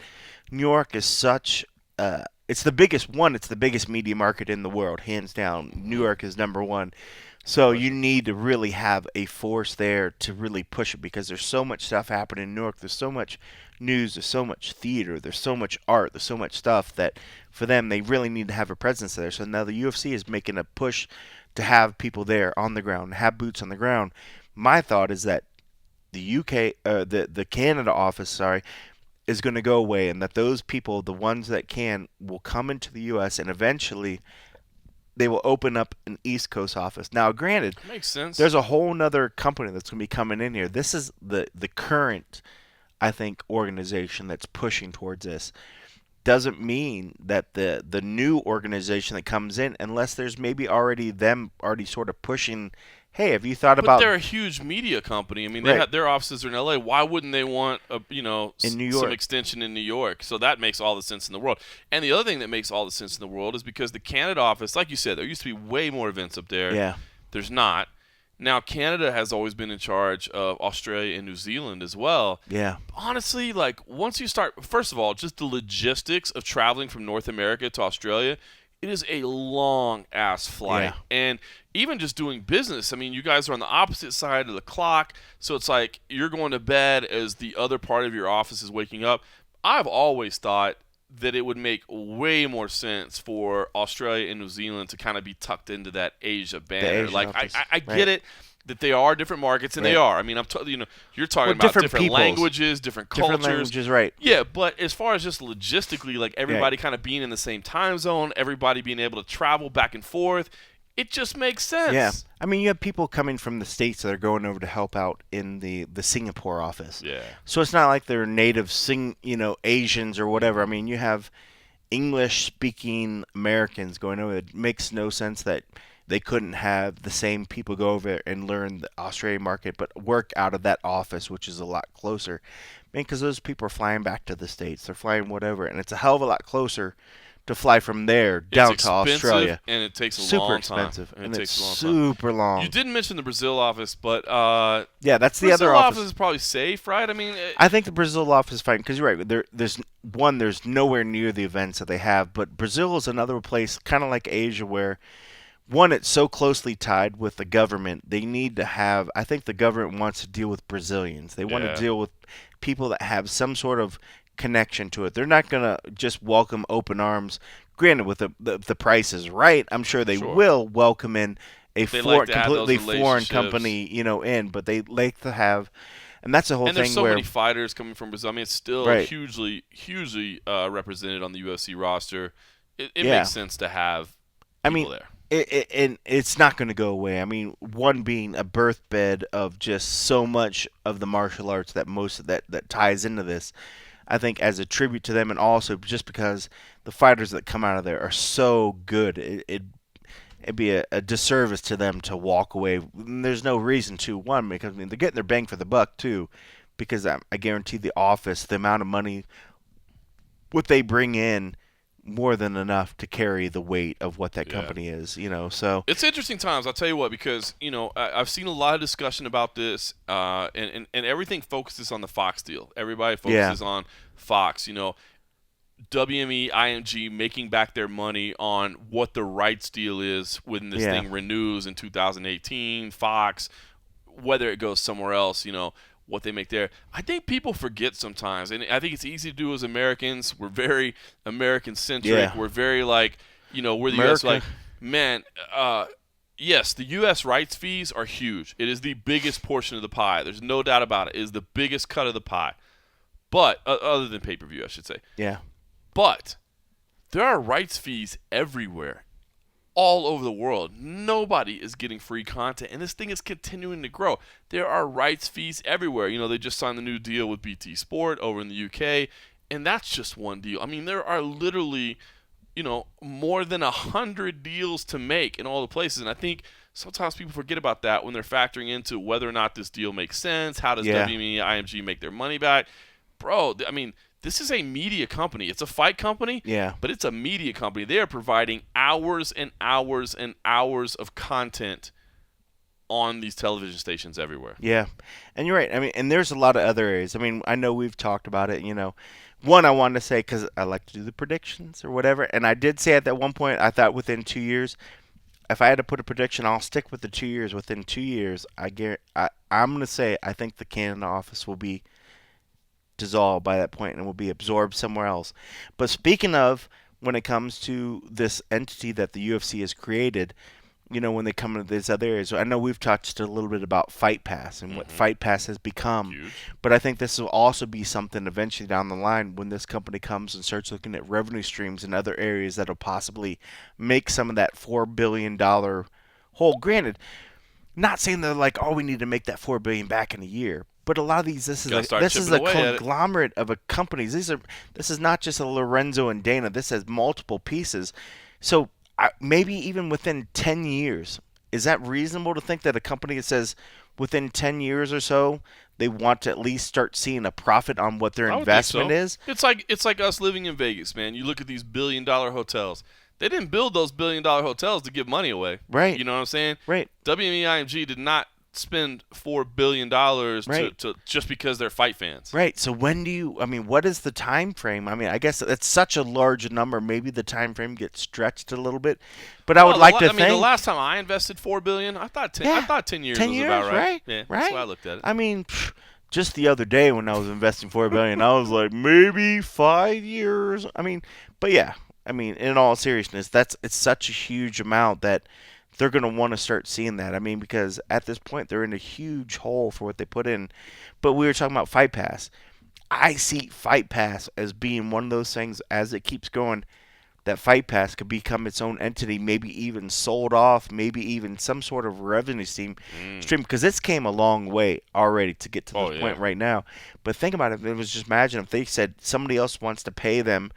New York is such it's the biggest one. It's the biggest media market in the world, hands down. New York is number one. So you need to really have a force there to really push it because there's so much stuff happening in New York. There's so much news. There's so much theater. There's so much art. There's so much stuff that for them, they really need to have a presence there. So now the UFC is making a push to have people there on the ground, have boots on the ground. My thought is that the the Canada office, is going to go away, and that those people, the ones that can, will come into the U.S. and eventually they will open up an East Coast office. Now, granted, makes sense. There's a whole nother company that's going to be coming in here. This is the current, I think, organization that's pushing towards this. Doesn't mean that the new organization that comes in, unless there's maybe already sort of pushing. Hey, have you thought about? But they're a huge media company. I mean, their offices are in LA. Why wouldn't they want in New York, some extension in New York? So that makes all the sense in the world. And the other thing that makes all the sense in the world is because the Canada office, like you said, there used to be way more events up there. Yeah. There's not. Now, Canada has always been in charge of Australia and New Zealand as well. Yeah. Honestly, like, once you start, first of all, just the logistics of traveling from North America to Australia, it is a long-ass flight. Yeah. And even just doing business, I mean, you guys are on the opposite side of the clock, so it's like you're going to bed as the other part of your office is waking up. I've always thought that it would make way more sense for Australia and New Zealand to kind of be tucked into that Asia banner. Asian Like, office. I Right. get it that they are different markets, and they Right. are. I mean, you're talking Well, about different different peoples. languages, different cultures. Different languages, right. Yeah, but as far as just logistically, like everybody kind of being in the same time zone, everybody being able to travel back and forth, it just makes sense. Yeah. I mean, you have people coming from the States that are going over to help out in the Singapore office. Yeah. So it's not like they're native Asians or whatever. I mean, you have English-speaking Americans going over. It makes no sense that they couldn't have the same people go over and learn the Australian market, but work out of that office, which is a lot closer. I mean, because those people are flying back to the States. They're flying whatever, and it's a hell of a lot closer to fly from there down It's to Australia. and it takes a Super long expensive, time. and it it's takes a long time. super long. You didn't mention the Brazil office, but Yeah, that's the Brazil other office. is probably safe, right? I mean, I think the Brazil office is fine because you're right. There's nowhere near the events that they have, but Brazil is another place, kind of like Asia, where one, it's so closely tied with the government. They need to have. I think the government wants to deal with Brazilians. They want Yeah. to deal with people that have some sort of connection to it. They're not gonna just welcome open arms. Granted, with the price is right, I'm sure they Sure. will welcome in a They like to have those completely foreign relationships. company, in, but they like to have. And that's the whole and thing there's so where many fighters coming from Brazil. I mean, it's still Right. hugely represented on the UFC roster. It Yeah. makes sense to have I people mean, there. and it's not going to go away. I mean, one being a birthbed of just so much of the martial arts that ties into this. I think as a tribute to them, and also just because the fighters that come out of there are so good, it'd be a disservice to them to walk away. And there's no reason to. One, because I mean, they're getting their bang for the buck too, because I guarantee the office, the amount of money, what they bring in, more than enough to carry the weight of what that Yeah. company is. So It's interesting times, I'll tell you what, because I've seen a lot of discussion about this, and everything focuses on the Fox deal. Everybody focuses on Fox. WME, IMG making back their money on what the rights deal is when this thing renews in 2018. Fox, whether it goes somewhere else, what they make there. I think people forget sometimes, and I think it's easy to do as Americans. We're very American-centric. Yeah. We're very we're the U.S. America. Like, man, yes, the U.S. rights fees are huge. It is the biggest portion of the pie. There's no doubt about it. It is the biggest cut of the pie. But, other than pay-per-view, I should say. yeah, But there are rights fees everywhere, all over the world. Nobody is getting free content, and this thing is continuing to grow. There are rights fees everywhere. They just signed the new deal with BT Sport over in the UK, and that's just one deal. I mean, there are literally, more than 100 deals to make in all the places, and I think sometimes people forget about that when they're factoring into whether or not this deal makes sense. How does WME, IMG make their money back? Bro, I mean, this is a media company. It's a fight company, but it's a media company. They are providing hours and hours and hours of content on these television stations everywhere. yeah. And you're right. I mean, and there's a lot of other areas. I mean, I know we've talked about it. One, I wanted to say, because I like to do the predictions or whatever, and I did say at that one point, I thought within 2 years, if I had to put a prediction, I'll stick with the 2 years. Within 2 years, I'm going to say I think the Canada office will be dissolved by that point and will be absorbed somewhere else. But speaking of, when it comes to this entity that the UFC has created, when they come into these other areas, I know we've touched a little bit about Fight Pass and what Fight Pass has become. Huge. But I think this will also be something eventually down the line when this company comes and starts looking at revenue streams in other areas that will possibly make some of that $4 billion hole. Granted, not saying they're like, we need to make that $4 billion back in a year. But a lot of these, this is a conglomerate of companies. This is not just a Lorenzo and Dana. This has multiple pieces. So maybe even within 10 years, is that reasonable to think that a company that says within 10 years or so they want to at least start seeing a profit on what their investment is? It's like us living in Vegas, man. You look at these $1 billion hotels. they didn't build those billion-dollar hotels to give money away. Right. You know what I'm saying? Right. WME-IMG did not spend $4 billion to just because they're fight fans. Right. So when do you? I mean, what is the time frame? I mean, I guess it's such a large number. Maybe the time frame gets stretched a little bit. But I would like to think. I mean, the last time I invested $4 billion, I thought 10. Yeah, I thought 10 years 10 was years, about right. right? Yeah, Right. that's why I looked at it. I mean, just the other day when I was investing $4 billion, I was like, maybe 5 years. I mean, but yeah. I mean, in all seriousness, it's such a huge amount that they're going to want to start seeing that. I mean, because at this point, they're in a huge hole for what they put in. But we were talking about Fight Pass. I see Fight Pass as being one of those things as it keeps going, that Fight Pass could become its own entity, maybe even sold off, maybe even some sort of revenue stream, because this came a long way already to get to this point right now. But think about it. It was just imagine if they said somebody else wants to pay them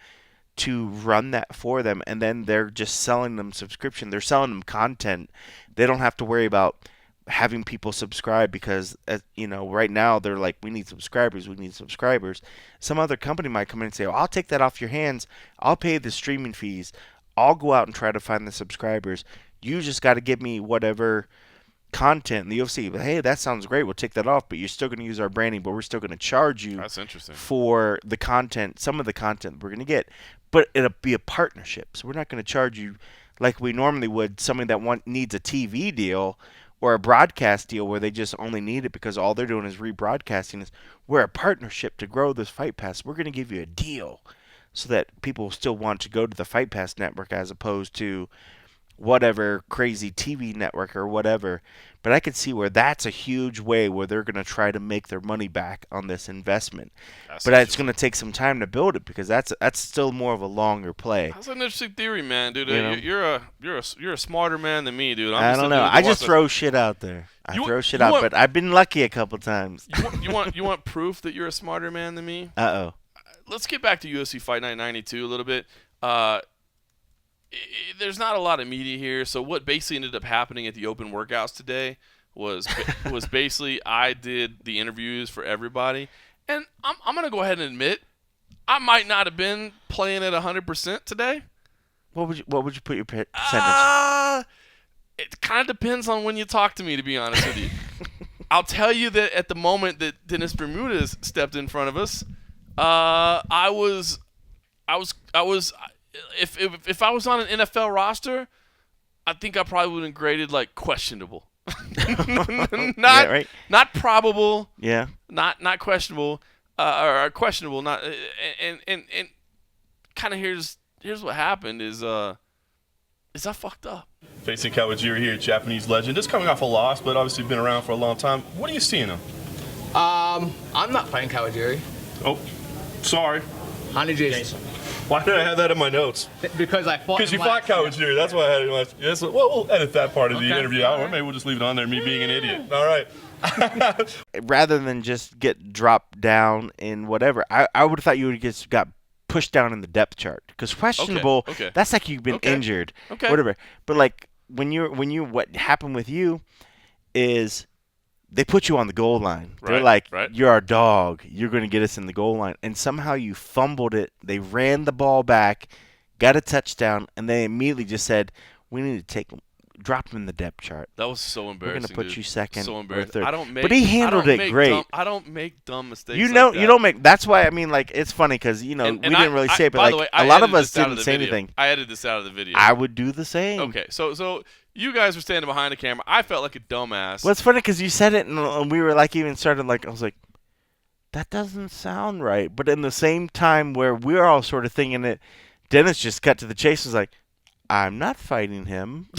to run that for them, and then they're just selling them subscription. They're selling them content. They don't have to worry about having people subscribe because, right now they're like, we need subscribers. Some other company might come in and say, I'll take that off your hands. I'll pay the streaming fees. I'll go out and try to find the subscribers. You just got to give me whatever content in the UFC. Hey, that sounds great. We'll take that off, but you're still going to use our branding, but we're still going to charge you. That's interesting. For the content, some of the content we're going to get. But it'll be a partnership. So we're not going to charge you like we normally would somebody that needs a TV deal or a broadcast deal where they just only need it because all they're doing is rebroadcasting this. We're a partnership to grow this Fight Pass. We're going to give you a deal so that people still want to go to the Fight Pass network as opposed to whatever crazy TV network or whatever. But I could see where that's a huge way where they're going to try to make their money back on this investment. But it's going to take some time to build it because that's still more of a longer play. That's an interesting theory, man, dude. You're a smarter man than me, dude. I don't know. I just throw shit out there. But I've been lucky a couple times. You want proof that you're a smarter man than me? Uh-oh. Let's get back to UFC Fight Night 92 a little bit. There's not a lot of media here, so what basically ended up happening at the open workouts today was basically I did the interviews for everybody, and I'm gonna go ahead and admit I might not have been playing at 100% today. What would you put your percentage? It kind of depends on when you talk to me, to be honest with you. I'll tell you that at the moment that Dennis Bermudez stepped in front of us, I was. If I was on an NFL roster, I think I probably would have been graded like questionable. Not probable. Yeah. Not questionable. Or questionable. Not and kind of here's what happened is I fucked up. Facing Kawajiri here, Japanese legend, just coming off a loss, but obviously been around for a long time. What are you seeing him? I'm not fighting Kawajiri. Oh, sorry. Honey Jason. Why did I have that in my notes? Because I fought. Because you fought Kawajiri. That's why I had it in my. Yes. Well, we'll edit that part of the interview out, or maybe we'll just leave it on there. Me being an idiot. All right. Rather than just get dropped down in whatever, I would have thought you would have just got pushed down in the depth chart. Because questionable, okay. That's like you've been injured, whatever. But like when you what happened with you is they put you on the goal line. They're like, you're our dog. You're going to get us in the goal line. And somehow you fumbled it. They ran the ball back, got a touchdown, and they immediately just said, we need to drop him in the depth chart. That was so embarrassing. We're going to put you second so or embarrassing. third. But he handled it great. I don't make dumb mistakes. You know, like that. you don't make. That's why I mean, like, it's funny because we didn't really say it, but like, the way, a lot of us didn't say anything. I edited this out of the video. I would do the same. Okay, so you guys were standing behind the camera. I felt like a dumbass. Well, it's funny because you said it, and we were like, even started like, I was like, that doesn't sound right. But in the same time, where we're all sort of thinking it, Dennis just cut to the chase. Was like, I'm not fighting him.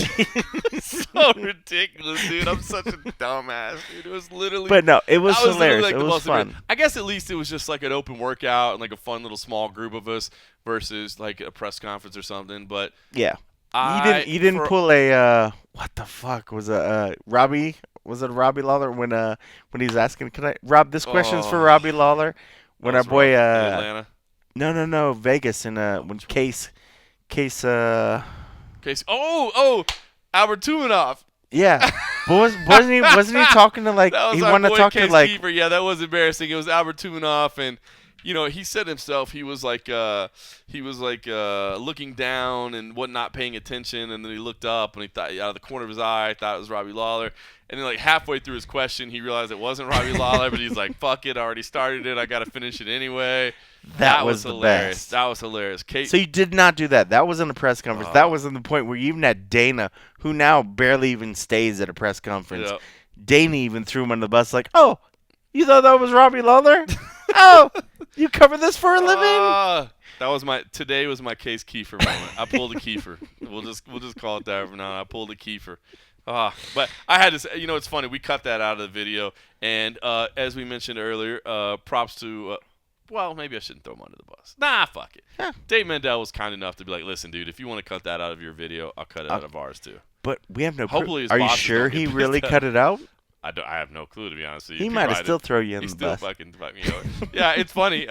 So ridiculous, dude. I'm such a dumbass, dude. It was literally. But no, it was hilarious. Like it was fun. I guess at least it was just like an open workout and like a fun little small group of us versus like a press conference or something. But yeah, you didn't pull a what the fuck was Robbie? Was it Robbie Lawler when he was asking? Can I Rob? This question's for Robbie Lawler. When our boy Atlanta. No, Vegas and when Case. Oh, Albert Tumanoff. Yeah, but wasn't he talking to like that was he our wanted boy to talk Case to like Keeper. Yeah, that was embarrassing. It was Albert Tumanoff, and he said himself he was like looking down and not paying attention, and then he looked up and he thought out of the corner of his eye, thought it was Robbie Lawler, and then like halfway through his question, he realized it wasn't Robbie Lawler, but he's like, "Fuck it, I already started it. I got to finish it anyway." That was the hilarious. best. That was hilarious. So you did not do that. That wasn't a press conference. That was in the point where you even had Dana, who now barely even stays at a press conference. Yep. Dana even threw him under the bus like, "Oh, you thought that was Robbie Lawler? Oh, you cover this for a living?" Today was my Case Kiefer moment. I pulled a Kiefer. We'll just call it that from now on. I pulled a Kiefer. But I had to say, it's funny. We cut that out of the video, and as we mentioned earlier, props to. Well, maybe I shouldn't throw him under the bus. Nah, fuck it. Huh. Dave Mendel was kind enough to be like, "Listen, dude, if you want to cut that out of your video, I'll cut it out of ours too." But we have no Hopefully his Are you bosses sure don't get he pissed really at cut it out? I have no clue, to be honest with you. He might have probably still did. throw you in He the still bus. fucking fuck me over. Yeah, it's funny.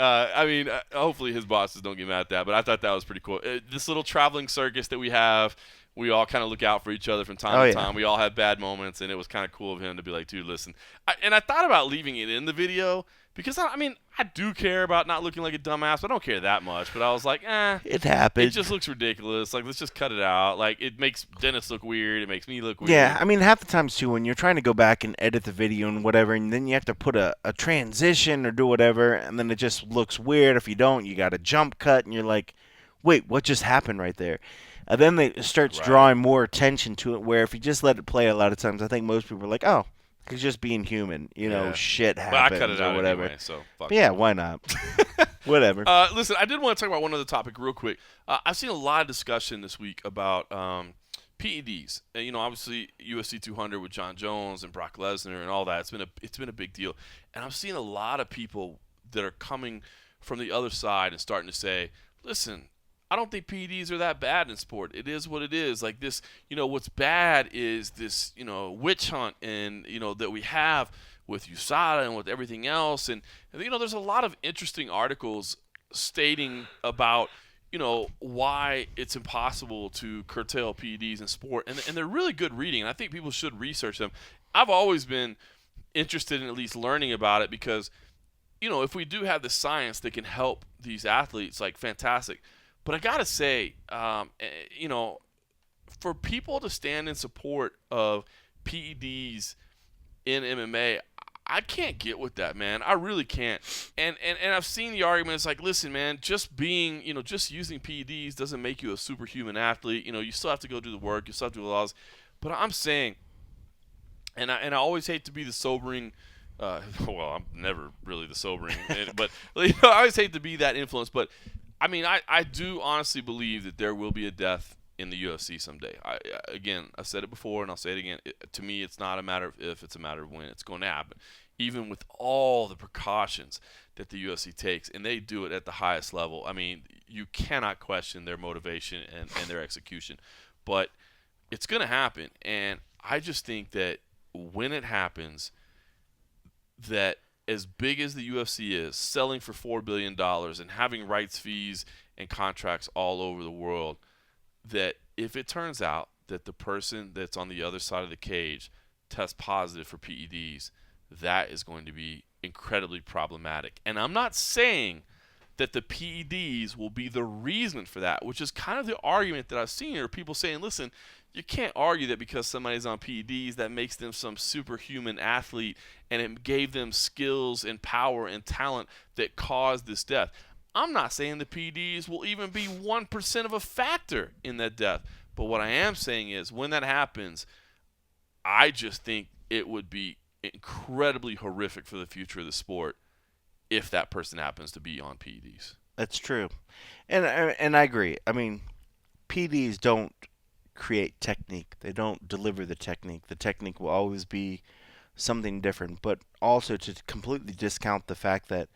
Hopefully his bosses don't get mad at that, but I thought that was pretty cool. This little traveling circus that we have, we all kind of look out for each other from time to time. We all have bad moments, and it was kind of cool of him to be like, "Dude, listen." I thought about leaving it in the video because, I do care about not looking like a dumbass, but I don't care that much. But I was like, It happened. it just looks ridiculous. Like, let's just cut it out. Like, it makes Dennis look weird. It makes me look weird. Yeah, half the times, too, when you're trying to go back and edit the video and whatever, and then you have to put a transition or do whatever, and then it just looks weird. If you don't, you got a jump cut, and you're like, wait, what just happened right there? And then it starts drawing more attention to it, where if you just let it play a lot of times, I think most people are like, oh, he's just being human. Shit happens But I cut it out or whatever. anyway, so fuck But yeah, it. why not? Whatever. Listen, I did want to talk about one other topic real quick. I've seen a lot of discussion this week about PEDs. And, obviously UFC 200 with John Jones and Brock Lesnar and all that. It's been a big deal. And I'm seeing a lot of people that are coming from the other side and starting to say, listen, I don't think PEDs are that bad in sport. It is what it is. Like this, what's bad is this, witch hunt and, that we have with USADA and with everything else. And there's a lot of interesting articles stating about, why it's impossible to curtail PEDs in sport. And they're really good reading. And I think people should research them. I've always been interested in at least learning about it because, if we do have the science that can help these athletes, like fantastic. But I got to say, for people to stand in support of PEDs in MMA, I can't get with that, man. I really can't. And I've seen the arguments like, listen, man, just being, just using PEDs doesn't make you a superhuman athlete. You still have to go do the work. You still have to do the laws. But I'm saying, and I always hate to be the sobering, well, I'm never really the sobering, but I always hate to be that influence. But I do honestly believe that there will be a death in the UFC someday. I've said it before and I'll say it again. To me, it's not a matter of if, it's a matter of when. It's going to happen. Even with all the precautions that the UFC takes, and they do it at the highest level. You cannot question their motivation and their execution. But it's going to happen. And I just think that when it happens, that as big as the UFC is, selling for $4 billion and having rights fees and contracts all over the world, that if it turns out that the person that's on the other side of the cage tests positive for PEDs, that is going to be incredibly problematic. And I'm not saying that the PEDs will be the reason for that, which is kind of the argument that I've seen here. People saying, listen, you can't argue that because somebody's on PEDs that makes them some superhuman athlete and it gave them skills and power and talent that caused this death. I'm not saying the PEDs will even be 1% of a factor in that death. But what I am saying is when that happens, I just think it would be incredibly horrific for the future of the sport if that person happens to be on PEDs. That's true. And I agree. PEDs don't create technique. They don't deliver the technique. The technique will always be something different. But also to completely discount the fact that,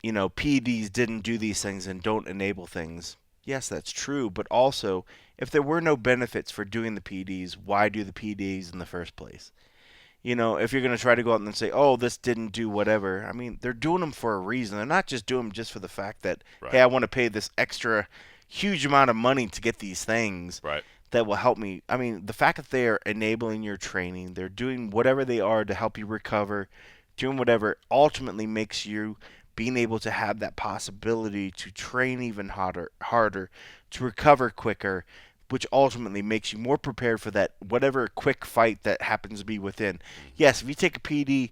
PEDs didn't do these things and don't enable things. Yes, that's true. But also, if there were no benefits for doing the PEDs, why do the PEDs in the first place? If you're going to try to go out and say, oh, this didn't do whatever, they're doing them for a reason. They're not just doing them just for the fact that, hey, I want to pay this extra huge amount of money to get these things that will help me. The fact that they are enabling your training, they're doing whatever they are to help you recover, doing whatever ultimately makes you being able to have that possibility to train even harder, to recover quicker, which ultimately makes you more prepared for that whatever quick fight that happens to be within. Yes, if you take a PD,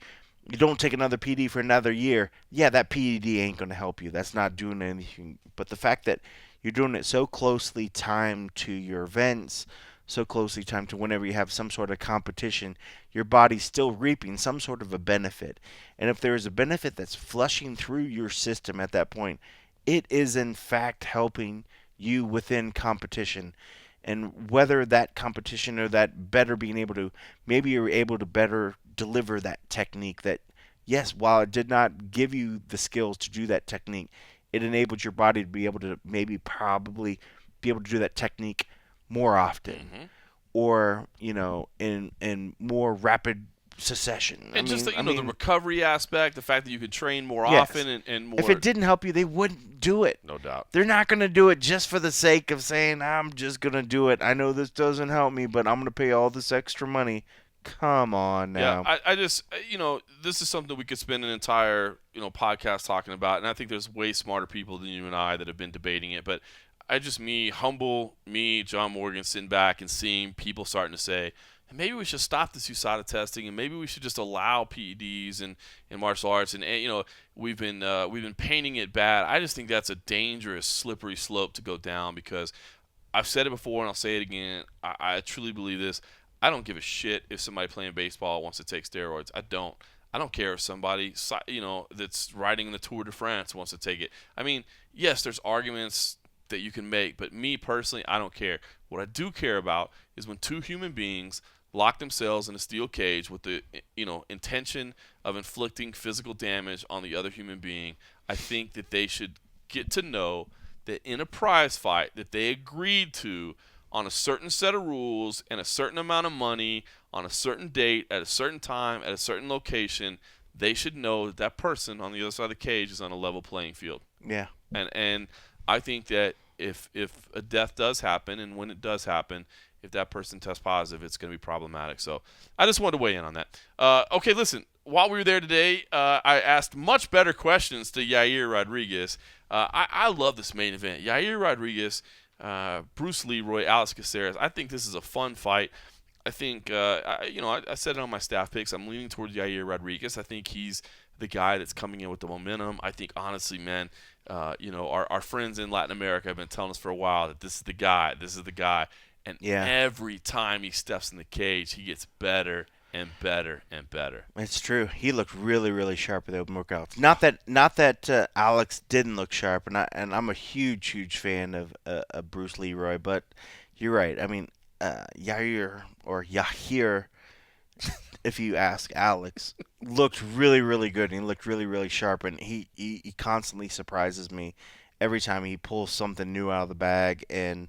you don't take another PD for another year, yeah, that PD ain't going to help you. That's not doing anything. But the fact that you're doing it so closely timed to your events, so closely timed to whenever you have some sort of competition, your body's still reaping some sort of a benefit. And if there is a benefit that's flushing through your system at that point, it is in fact helping you within competition. And whether that competition or that better being able to, maybe you're able to better deliver that technique that, yes, while it did not give you the skills to do that technique, it enabled your body to be able to probably be able to do that technique more often, or in more rapid succession. And the recovery aspect, the fact that you could train more often and more. If it didn't help you, they wouldn't do it. No doubt. They're not going to do it just for the sake of saying, I'm just going to do it. I know this doesn't help me, but I'm going to pay all this extra money. Come on now. Yeah, I just, this is something we could spend an entire, podcast talking about, and I think there's way smarter people than you and I that have been debating it, but John Morgan, sitting back and seeing people starting to say, maybe we should stop this USADA testing, and maybe we should just allow PEDs in martial arts, and we've been painting it bad. I just think that's a dangerous, slippery slope to go down, because I've said it before and I'll say it again. I truly believe this. I don't give a shit if somebody playing baseball wants to take steroids. I don't care if somebody, that's riding in the Tour de France wants to take it. I mean, yes, there's arguments that you can make, but me personally, I don't care. What I do care about is when two human beings lock themselves in a steel cage with the intention of inflicting physical damage on the other human being. I think that they should get to know that in a prize fight that they agreed to on a certain set of rules and a certain amount of money on a certain date at a certain time at a certain location, they should know that that person on the other side of the cage is on a level playing field. Yeah. And I think that if a death does happen, and when it does happen, if that person tests positive, it's going to be problematic. So I just wanted to weigh in on that. Okay, listen, while we were there today, I asked much better questions to Yair Rodriguez. I love this main event. Yair Rodriguez, Bruce Leeroy, Alex Caceres. I think this is a fun fight. I think, I said it on my staff picks. I'm leaning towards Yair Rodriguez. I think he's the guy that's coming in with the momentum. I think, honestly, man, our friends in Latin America have been telling us for a while that this is the guy. And every time he steps in the cage, he gets better and better and better. It's true. He looked really, really sharp in the open workouts. Not that Alex didn't look sharp, and I'm a huge fan of Bruce Leeroy, but you're right. I mean, Yair, if you ask Alex, looked really, really good, and he looked really, really sharp, and he constantly surprises me every time he pulls something new out of the bag, and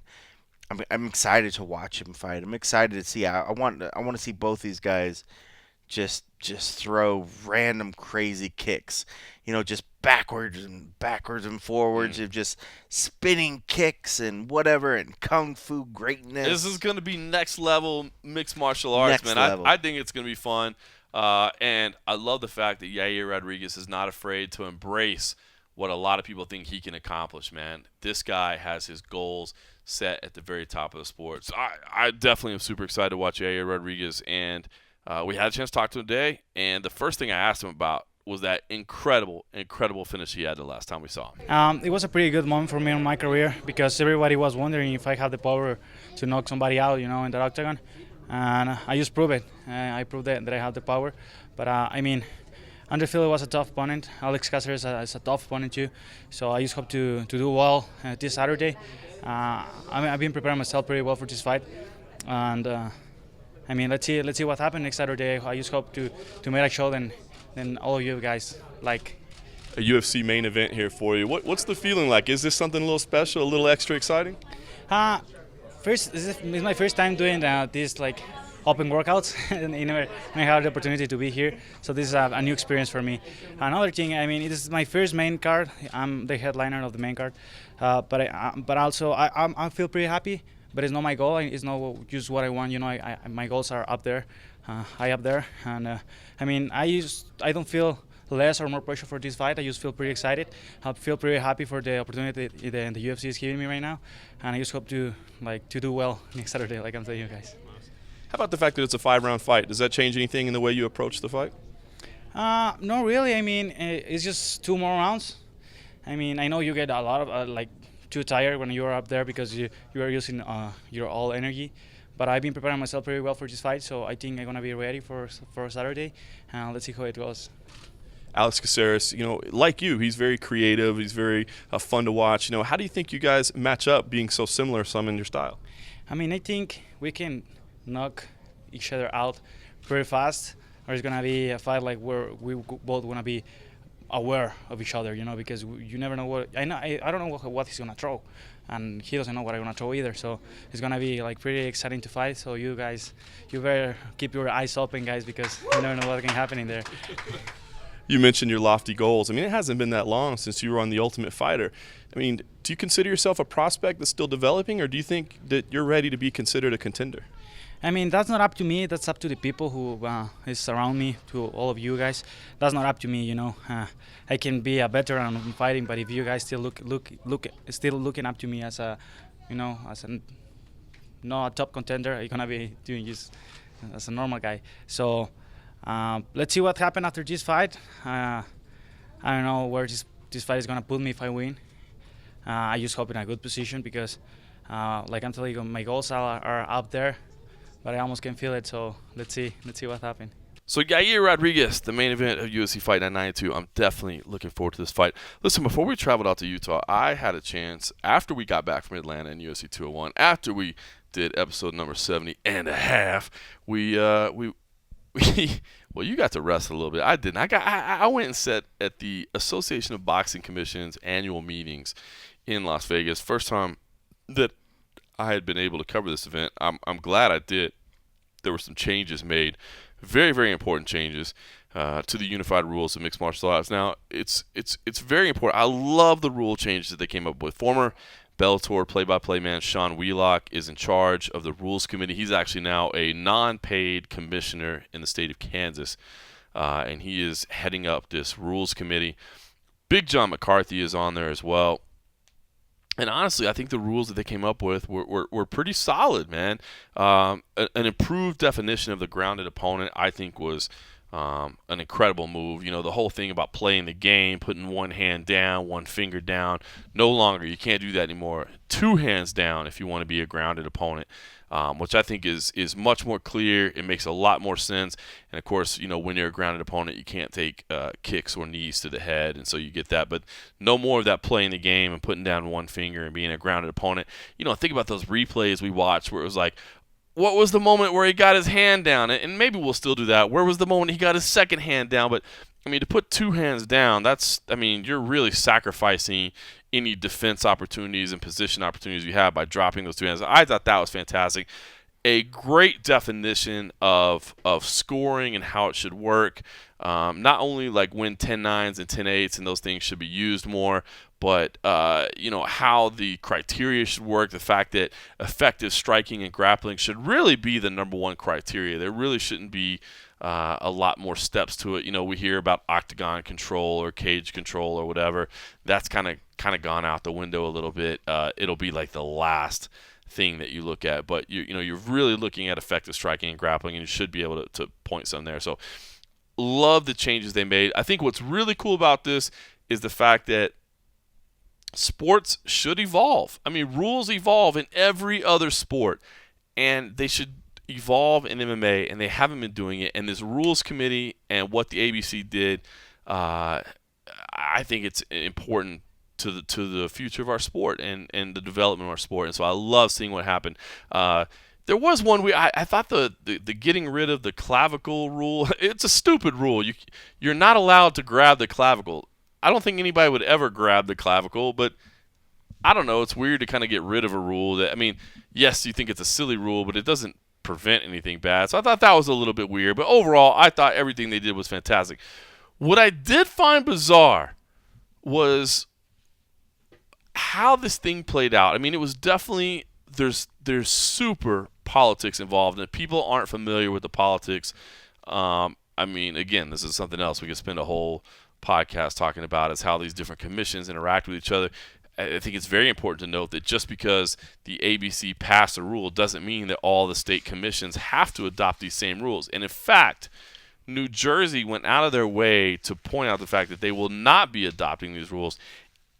I'm excited to watch him fight. I'm excited to see. I want to see both these guys just throw random crazy kicks, just backwards and forwards, of just spinning kicks and whatever, and kung fu greatness. This is going to be next level mixed martial arts, man. I think it's going to be fun, and I love the fact that Yair Rodriguez is not afraid to embrace what a lot of people think he can accomplish, man. This guy has his goals set at the very top of the sport. So I definitely am super excited to watch Yair Rodriguez, and we had a chance to talk to him today, and the first thing I asked him about was that incredible finish he had the last time we saw him. It was a pretty good moment for me in my career, because everybody was wondering if I had the power to knock somebody out, in the octagon, and I just proved it. I proved that I had the power, but Underfield was a tough opponent. Alex Caceres is a tough opponent too, so I just hope to do well this Saturday. I've been preparing myself pretty well for this fight, and let's see what happens next Saturday. I just hope to make a show than all of you guys like. A UFC main event here for you. What's the feeling like? Is this something a little special, a little extra exciting? This is my first time doing this open workouts, and I had the opportunity to be here, so this is a new experience for me. Another thing, it is my first main card. I'm the headliner of the main card, but also I feel pretty happy. But it's not my goal. It's not just what I want. My goals are up there, high up there, and I don't feel less or more pressure for this fight. I just feel pretty excited. I feel pretty happy for the opportunity that the UFC is giving me right now, and I just hope to do well next Saturday, like I'm telling you guys. How about the fact that it's a 5-round fight? Does that change anything in the way you approach the fight? No, really. I mean, it's just 2 more rounds. I mean, I know you get a lot of too tired when you're up there because you are using your all energy. But I've been preparing myself pretty well for this fight, so I think I'm gonna be ready for Saturday. Let's see how it goes. Alex Caceres, like you, he's very creative. He's very fun to watch. How do you think you guys match up, being so similar, some in your style? I mean, I think we can knock each other out pretty fast, or it's gonna be a fight like where we both wanna be aware of each other, because you never know what I don't know what he's gonna throw, and he doesn't know what I'm gonna throw either. So it's gonna be pretty exciting to fight. So you guys, you better keep your eyes open, guys, because you never know what can happen in there. You mentioned your lofty goals. I mean, it hasn't been that long since you were on The Ultimate Fighter. I mean, do you consider yourself a prospect that's still developing, or do you think that you're ready to be considered a contender? I mean, that's not up to me. That's up to the people who is around me, to all of you guys. That's not up to me, I can be a veteran in fighting, but if you guys still still looking up to me as a, not a top contender, you're gonna be doing just as a normal guy. So let's see what happens after this fight. I don't know where this fight is gonna put me if I win. I just hope in a good position because, like I'm telling you, my goals are up there. But I almost can feel it, so let's see what happens. So Yair Rodriguez, the main event of UFC Fight Night 92. I'm definitely looking forward to this fight. Listen, before we traveled out to Utah, I had a chance, after we got back from Atlanta in UFC 201, after we did episode number 70 and a half, we well, you got to rest a little bit. I didn't. I went and sat at the Association of Boxing Commission's annual meetings in Las Vegas. First time that I had been able to cover this event. I'm glad I did. There were some changes made, very, very important changes to the unified rules of mixed martial arts. Now, it's very important. I love the rule changes that they came up with. Former Bellator play-by-play man Sean Wheelock is in charge of the rules committee. He's actually now a non-paid commissioner in the state of Kansas, and he is heading up this rules committee. Big John McCarthy is on there as well. And honestly, I think the rules that they came up with were pretty solid, man. An improved definition of the grounded opponent, I think, was an incredible move. The whole thing about playing the game, putting one hand down, one finger down. No longer. You can't do that anymore. 2 hands down if you want to be a grounded opponent, which I think is much more clear. It makes a lot more sense. And, of course, when you're a grounded opponent, you can't take kicks or knees to the head, and so you get that. But no more of that playing the game and putting down one finger and being a grounded opponent. Think about those replays we watched where it was like, what was the moment where he got his hand down? And maybe we'll still do that. Where was the moment he got his second hand down? But, to put 2 hands down, you're really sacrificing any defense opportunities and position opportunities you have by dropping those 2 hands. I thought that was fantastic. A great definition of scoring and how it should work. Not only like when 10-9s and 10-8s and those things should be used more, but how the criteria should work. The fact that effective striking and grappling should really be the number one criteria. There really shouldn't be a lot more steps to it. We hear about octagon control or cage control or whatever. That's kind of gone out the window a little bit. It'll be like the last thing that you look at, but you're really looking at effective striking and grappling, and you should be able to point some there. So love the changes they made. I think what's really cool about this is the fact that sports should evolve. Rules evolve in every other sport, and they should evolve in MMA, and they haven't been doing it. And this rules committee and what the ABC did, I think it's important to the future of our sport and the development of our sport. And so I love seeing what happened. There was one I thought the getting rid of the clavicle rule. It's a stupid rule. You're not allowed to grab the clavicle. I don't think anybody would ever grab the clavicle, but I don't know. It's weird to kind of get rid of a rule that, yes, you think it's a silly rule, but it doesn't prevent anything bad. So I thought that was a little bit weird. But overall, I thought everything they did was fantastic. What I did find bizarre was how this thing played out. It was definitely there's super politics involved, and if people aren't familiar with the politics, I mean, again, this is something else we could spend a whole podcast talking about, is how these different commissions interact with each other. I think it's very important to note that just because the ABC passed a rule doesn't mean that all the state commissions have to adopt these same rules. And in fact, New Jersey went out of their way to point out the fact that they will not be adopting these rules.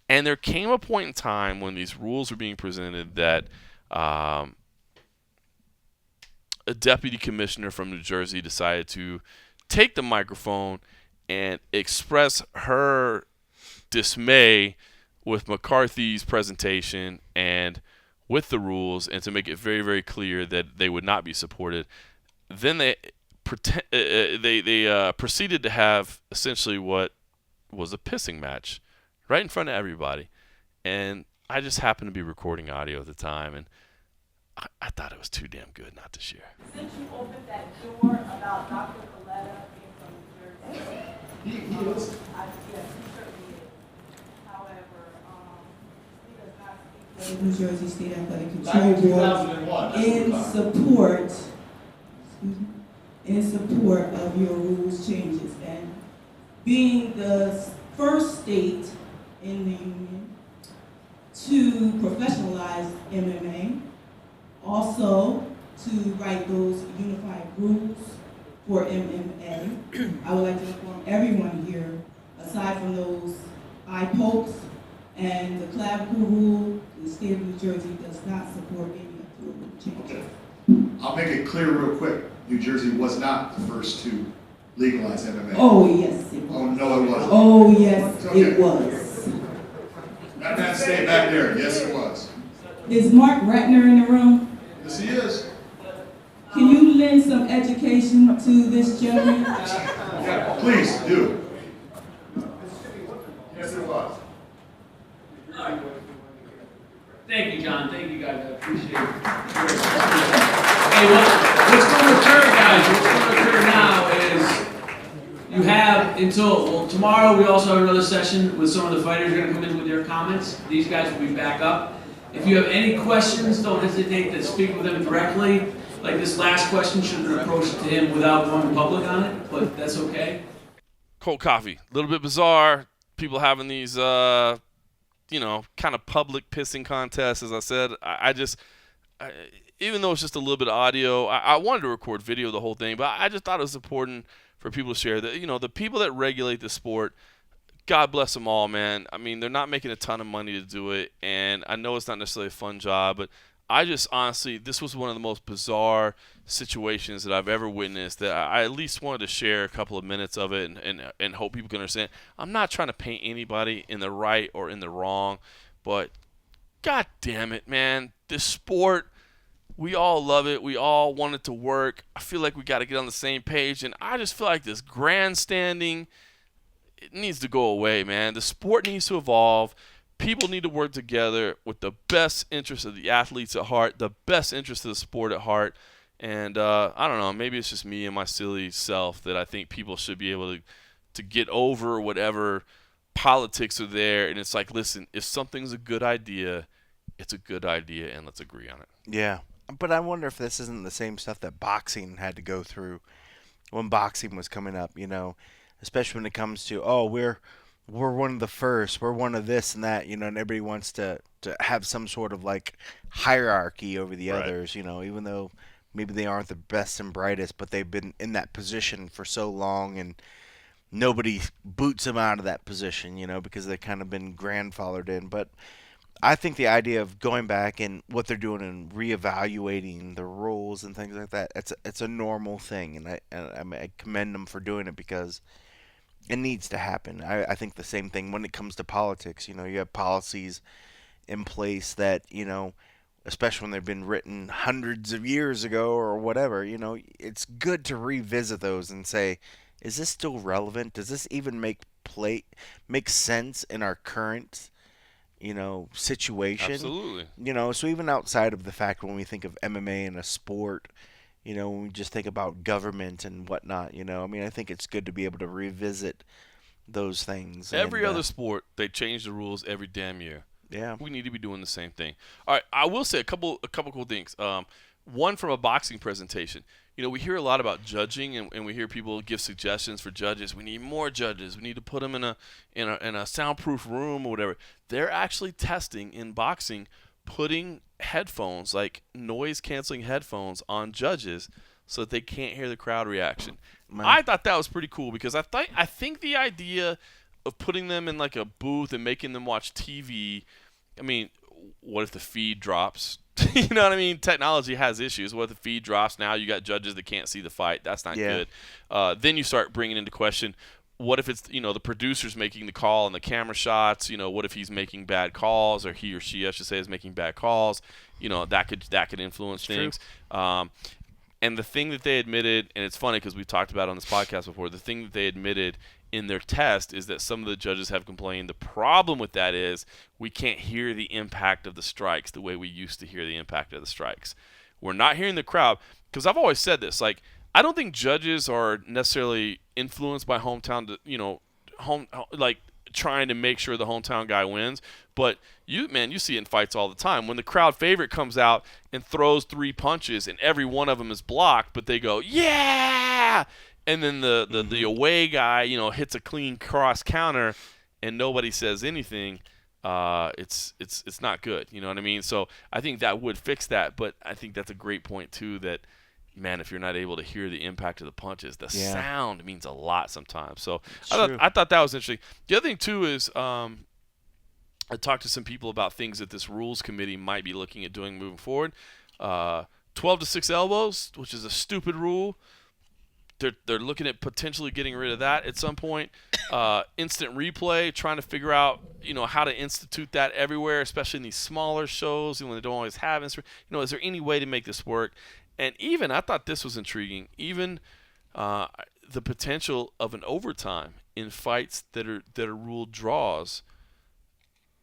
And there came a point in time when these rules were being presented that a deputy commissioner from New Jersey decided to take the microphone and express her dismay with McCarthy's presentation and with the rules, and to make it very, very clear that they would not be supported. Then they proceeded to have essentially what was a pissing match right in front of everybody. And I just happened to be recording audio at the time, and I thought it was too damn good not to share. Since you opened that door about Dr. Coletta being from New Jersey, yes, he certainly is. However, he does not speak New Jersey State Athletic Control Board in support of your rules changes, and being the first state in the union to professionalize MMA, also to write those unified rules for MMA. I would like to inform everyone here, aside from those eye pokes and the clavicle rule, the state of New Jersey does not support any of the rule changes. I'll make it clear real quick. New Jersey was not the first to legalize MMA. Oh, yes, it was. Oh, no, it wasn't. Oh, yes, Okay. it was. That man stay back there. Yes, it was. Is Mark Ratner in the room? Yes, he is. Can you lend some education to this gentleman? Yeah, please do. Yes, it was. Thank you, John. Thank you, guys. I appreciate it. Hey, what's going to occur, guys? What's going to occur now is you have until tomorrow. We also have another session with some of the fighters. Are going to come in with their comments. These guys will be back up. If you have any questions, don't hesitate to speak with them directly. Like this last question, should have been approached to him without going public on it, but that's okay. Cold coffee, a little bit bizarre. People having these, kind of public pissing contests. As I said, even though it's just a little bit of audio, I wanted to record video of the whole thing, but I just thought it was important for people to share that. The people that regulate the sport, God bless them all, man. I mean, they're not making a ton of money to do it, and I know it's not necessarily a fun job, but I just honestly, this was one of the most bizarre situations that I've ever witnessed, that I at least wanted to share a couple of minutes of it and hope people can understand. I'm not trying to paint anybody in the right or in the wrong, but God damn it, man. This sport, we all love it. We all want it to work. I feel like we got to get on the same page, and I just feel like this grandstanding, it needs to go away, man. The sport needs to evolve. People need to work together with the best interest of the athletes at heart, the best interest of the sport at heart. And I don't know, maybe it's just me and my silly self that I think people should be able to get over whatever politics are there. And it's like, listen, if something's a good idea, it's a good idea, and let's agree on it. Yeah, but I wonder if this isn't the same stuff that boxing had to go through when boxing was coming up, especially when it comes to, we're one of the first, we're one of this and that, and everybody wants to have some sort of like hierarchy over the others, even though maybe they aren't the best and brightest, but they've been in that position for so long and nobody boots them out of that position, because they've kind of been grandfathered in. But I think the idea of going back and what they're doing and reevaluating the rules and things like that, it's a normal thing, and I commend them for doing it because it needs to happen. I think the same thing when it comes to politics. You have policies in place that, especially when they've been written hundreds of years ago or whatever, it's good to revisit those and say, is this still relevant? Does this even make sense in our current, situation? Absolutely. So even outside of the fact when we think of MMA and a sport, when we just think about government and whatnot, I think it's good to be able to revisit those things. Every other sport, they change the rules every damn year. Yeah. We need to be doing the same thing. All right, I will say a couple cool things. One from a boxing presentation. we hear a lot about judging, and we hear people give suggestions for judges. We need more judges. We need to put them in a soundproof room or whatever. They're actually testing in boxing, putting headphones, like noise-canceling headphones, on judges so that they can't hear the crowd reaction. I thought that was pretty cool because I think the idea of putting them in like a booth and making them watch TV, I mean, what if the feed drops? You know what I mean? Technology has issues. What if the feed drops? Now you got judges that can't see the fight. That's not good. Then you start bringing into question, what if it's, the producer's making the call and the camera shots? What if he's making bad calls, or he or she, I should say, is making bad calls? That could influence things. And the thing that they admitted, and it's funny because we've talked about it on this podcast before, the thing that they admitted in their test is that some of the judges have complained. The problem with that is we can't hear the impact of the strikes the way we used to hear the impact of the strikes. We're not hearing the crowd, because I've always said this, like, I don't think judges are necessarily influenced by hometown, trying to make sure the hometown guy wins. But you see it in fights all the time. When the crowd favorite comes out and throws 3 punches and every one of them is blocked, but they go, yeah! And then the away guy, hits a clean cross counter and nobody says anything, it's not good. You know what I mean? So I think that would fix that. But I think that's a great point, too, that, man, if you're not able to hear the impact of the punches, the sound means a lot sometimes. So I thought that was interesting. The other thing, too, is I talked to some people about things that this rules committee might be looking at doing moving forward. 12 to 6 elbows, which is a stupid rule. They're looking at potentially getting rid of that at some point. Instant replay, trying to figure out, how to institute that everywhere, especially in these smaller shows when they don't always have instant. Is there any way to make this work? And even, I thought this was intriguing, even the potential of an overtime in fights that are ruled draws,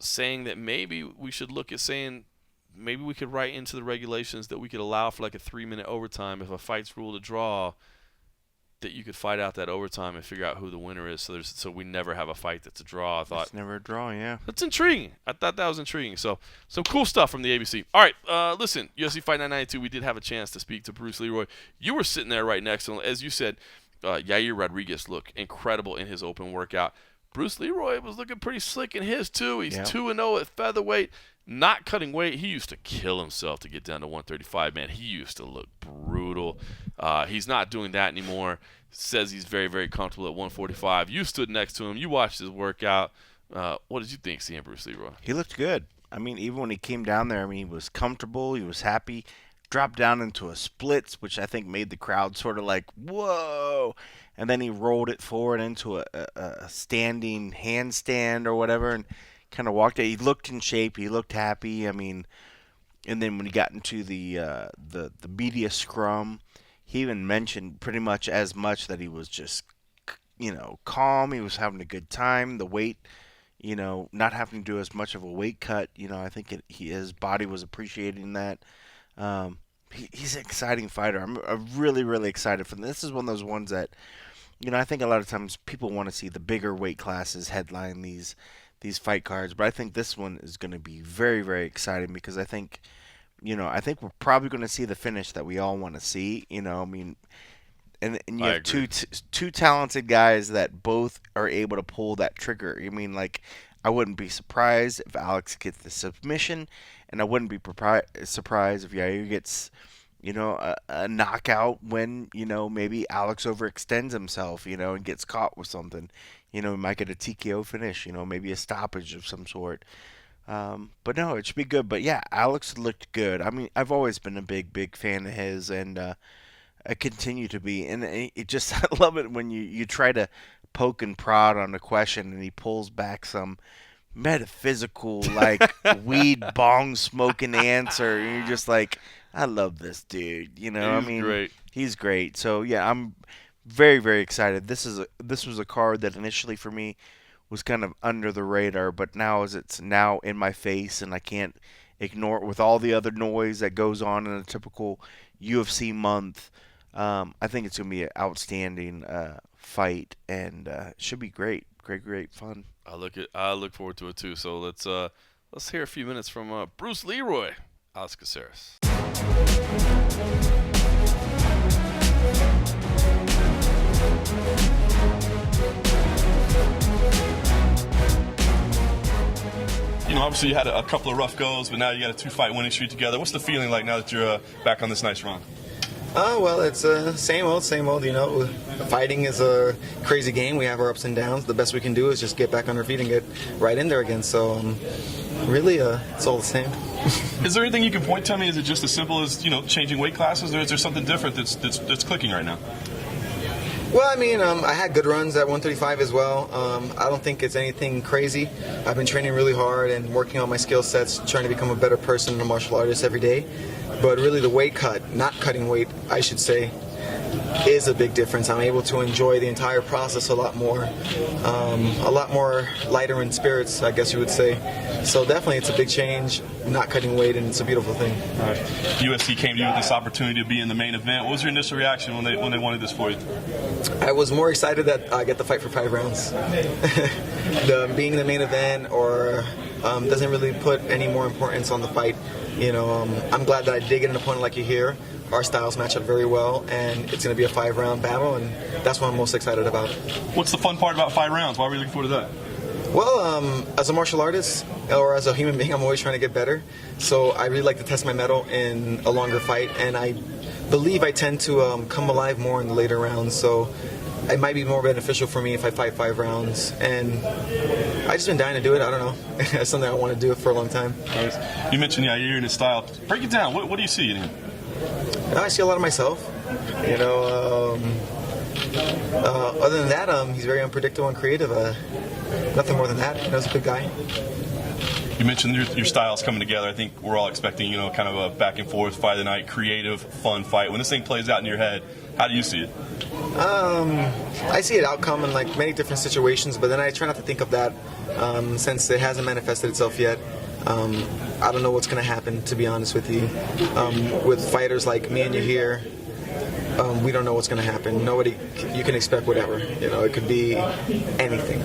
saying that maybe we should look at saying maybe we could write into the regulations that we could allow for like a 3-minute overtime if a fight's ruled a draw, that you could fight out that overtime and figure out who the winner is. So we never have a fight that's a draw. I thought it's never a draw. Yeah, that's intriguing. I thought that was intriguing. So some cool stuff from the ABC. All right, listen, UFC Fight Night 92. We did have a chance to speak to Bruce Leeroy. You were sitting there right next to him, as you said. Yair Rodriguez looked incredible in his open workout. Bruce Leeroy was looking pretty slick in his too. He's 2-0 at featherweight. Not cutting weight. He used to kill himself to get down to 135, man. He used to look brutal. He's not doing that anymore. Says he's very, very comfortable at 145. You stood next to him. You watched his workout. What did you think seeing Bruce Leeroy? He looked good. I mean, even when he came down there, he was comfortable. He was happy. Dropped down into a splits, which I think made the crowd sort of like, whoa. And then he rolled it forward into a standing handstand or whatever and kind of walked out. He looked in shape. He looked happy. I mean, and then when he got into the media scrum, he even mentioned pretty much as much that he was just, calm. He was having a good time. The weight, not having to do as much of a weight cut. I think his body was appreciating that. He's an exciting fighter. I'm really, really excited for him. This is one of those ones that, I think a lot of times people want to see the bigger weight classes headline these fight cards, but I think this one is going to be very, very exciting because I think we're probably going to see the finish that we all want to see. And you have two talented guys that both are able to pull that trigger. I wouldn't be surprised if Alex gets the submission, and I wouldn't be surprised if Yair gets, a knockout when, maybe Alex overextends himself, and gets caught with something. We might get a TKO finish, maybe a stoppage of some sort. But no, it should be good. But yeah, Alex looked good. I've always been a big, big fan of his, and I continue to be. And I love it when you try to poke and prod on a question and he pulls back some metaphysical, like, weed bong smoking answer. And you're just like, I love this dude. Great. He's great. So yeah, I'm very, very excited. This was a card that initially for me was kind of under the radar, but now as it's now in my face and I can't ignore it with all the other noise that goes on in a typical UFC month, I think it's going to be an outstanding fight, and it should be great fun. I look forward to it too. So let's hear a few minutes from Bruce Leeroy, Alex Caceres. You know, obviously you had a couple of rough goes, but now you got a 2-fight winning streak together. What's the feeling like now that you're back on this nice run? Well, it's same old. You know, fighting is a crazy game. We have our ups and downs. The best we can do is just get back on our feet and get right in there again. So, really, it's all the same. Is there anything you can point to me? Is it just as simple as, you know, changing weight classes, or is there something different that's clicking right now? Well, I mean, I had good runs at 135 as well. I don't think it's anything crazy. I've been training really hard and working on my skill sets, trying to become a better person and a martial artist every day. But really the weight cut, not cutting weight, I should say, is a big difference. I'm able to enjoy the entire process a lot more lighter in spirits, I guess you would say. So definitely it's a big change, not cutting weight, and it's a beautiful thing. All right. UFC came to you with this opportunity to be in the main event. What was your initial reaction when they wanted this for you? I was more excited that I get the fight for 5 rounds. Being in the main event or doesn't really put any more importance on the fight. You know, I'm glad that I did get an opponent like Yair. Our styles match up very well, and it's going to be a 5-round battle, and that's what I'm most excited about. What's the fun part about 5 rounds? Why are we looking forward to that? Well, as a martial artist or as a human being, I'm always trying to get better. So I really like to test my mettle in a longer fight, and I believe I tend to come alive more in the later rounds. So it might be more beneficial for me if I fight 5 rounds. And I've just been dying to do it. I don't know. It's something I want to do for a long time. You mentioned Yair and his style. Break it down. What do you see in him? I see a lot of myself. You know, other than that, he's very unpredictable and creative. Nothing more than that. You know, he's a good guy. You mentioned your styles coming together. I think we're all expecting, you know, kind of a back and forth fight of the night, creative, fun fight. When this thing plays out in your head, how do you see it? I see it outcome in like many different situations, but then I try not to think of that since it hasn't manifested itself yet. I don't know what's going to happen, to be honest with you. With fighters like me and Yair, we don't know what's going to happen. You can expect whatever. You know, it could be anything.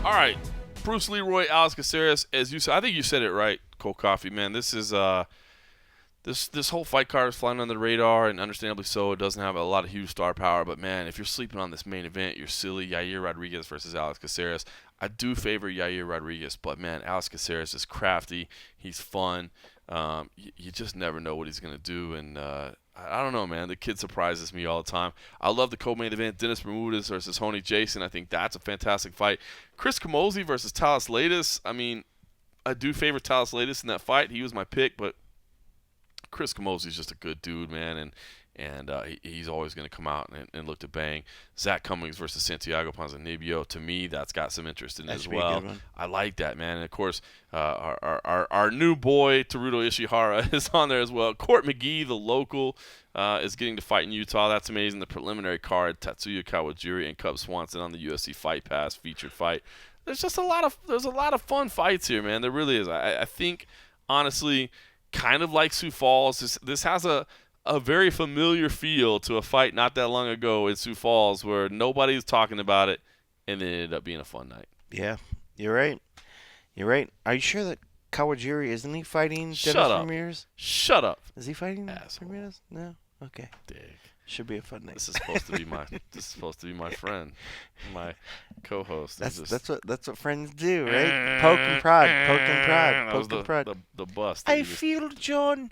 All right, Bruce Leeroy, Alex Caceres, as you said, I think you said it right, Cold Coffee, man. This is this whole fight card is flying under the radar, and understandably so. It doesn't have a lot of huge star power, but man, if you're sleeping on this main event, you're silly. Yair Rodriguez versus Alex Caceres. I do favor Yair Rodriguez, but man, Alex Caceres is crafty. He's fun. You just never know what he's gonna do, and I don't know, man. The kid surprises me all the time. I love the co-main event, Dennis Bermudez versus Honey Jason. I think that's a fantastic fight. Chris Camozzi versus Talis Latis. I mean, I do favor Talis Latis in that fight. He was my pick, but Chris Camozzi is just a good dude, man, and he's always going to come out and look to bang. Zach Cummings versus Santiago Ponzinibbio. To me, that's got some interest in it as well. I like that, man. And of course, our new boy Teruto Ishihara is on there as well. Court McGee, the local, is getting to fight in Utah. That's amazing. The preliminary card: Tatsuya Kawajiri and Cub Swanson on the UFC Fight Pass featured fight. There's just a lot of fun fights here, man. There really is. I think honestly, kind of like Sioux Falls, this has a very familiar feel to a fight not that long ago in Sioux Falls where nobody's talking about it, and it ended up being a fun night. Yeah, you're right. You're right. Are you sure that Kawajiri, isn't he fighting Dennis Ramirez? Shut up. Is he fighting Asshole. Ramirez? No? Okay. Dig. Should be a fun night. This is supposed to be my friend, my co-host. That's what friends do, right? Poke and prod, poke and prod, poke and prod. The bust. I feel, John.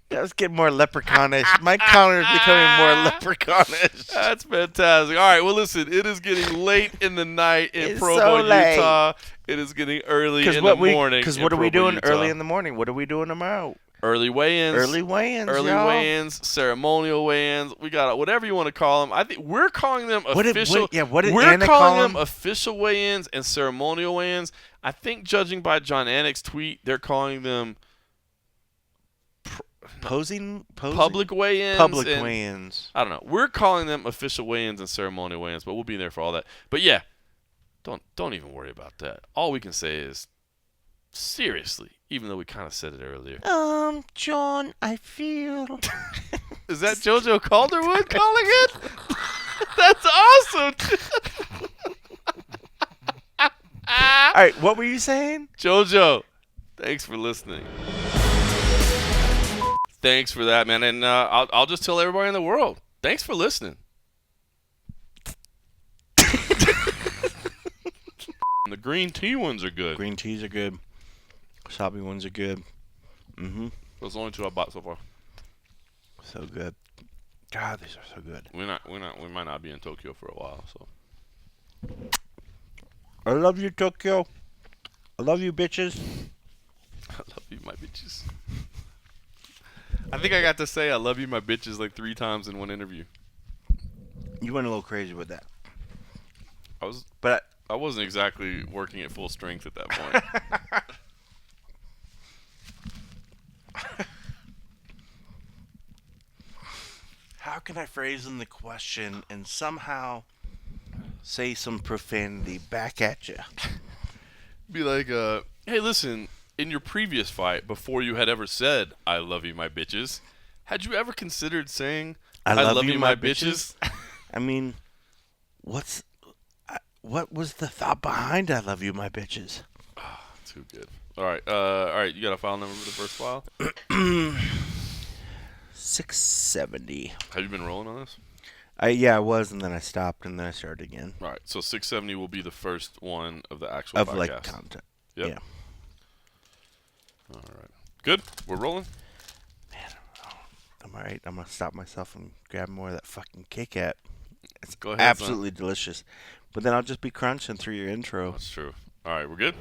That was getting more leprechaunish. My counter is becoming more leprechaunish. That's fantastic. All right, well, listen, it is getting late in the night in Provo, so Utah. It is getting early in the morning. Because what are we doing early in the morning? What are we doing tomorrow? Early weigh-ins. Early weigh-ins, Early y'all. weigh-ins, ceremonial weigh-ins. We got whatever you want to call them. I think we're calling them official. What did we're Anna calling call them official weigh-ins and ceremonial weigh-ins. I think, judging by John Anik's tweet, they're calling them posing public weigh-ins. Public weigh-ins. I don't know. We're calling them official weigh-ins and ceremonial weigh-ins, but we'll be there for all that. But yeah, don't even worry about that. All we can say is, seriously, even though we kind of said it earlier. John, I feel. Is that JoJo Calderwood calling it? That's awesome. All right, what were you saying? Jojo, thanks for listening. Thanks for that, man. And I'll just tell everybody in the world, thanks for listening. And the green tea ones are good. Green teas are good. Wasabi ones are good. Mm-hmm. Those are the only two I bought so far. So good. God, these are so good. We might not be in Tokyo for a while, so. I love you, Tokyo. I love you, bitches. I love you, my bitches. I think I got to say I love you, my bitches, like 3 times in one interview. You went a little crazy with that. But I wasn't exactly working at full strength at that point. How can I phrase in the question and somehow say some profanity back at you? Be like, hey, listen, in your previous fight, before you had ever said, I love you, my bitches, had you ever considered saying, I love you, my bitches? I mean, what was the thought behind I love you, my bitches? Oh, too good. All right, you got a file number for the first file? 670. Have you been rolling on this? Yeah, I was, and then I stopped, and then I started again. All right, so 670 will be the first one of the actual Of podcast. like content. Yep. Yeah. All right. Good. We're rolling. Man, I'm all right. I'm gonna stop myself and grab more of that fucking Kit Kat. It's Go ahead, absolutely delicious. But then I'll just be crunching through your intro. That's true. All right, we're good.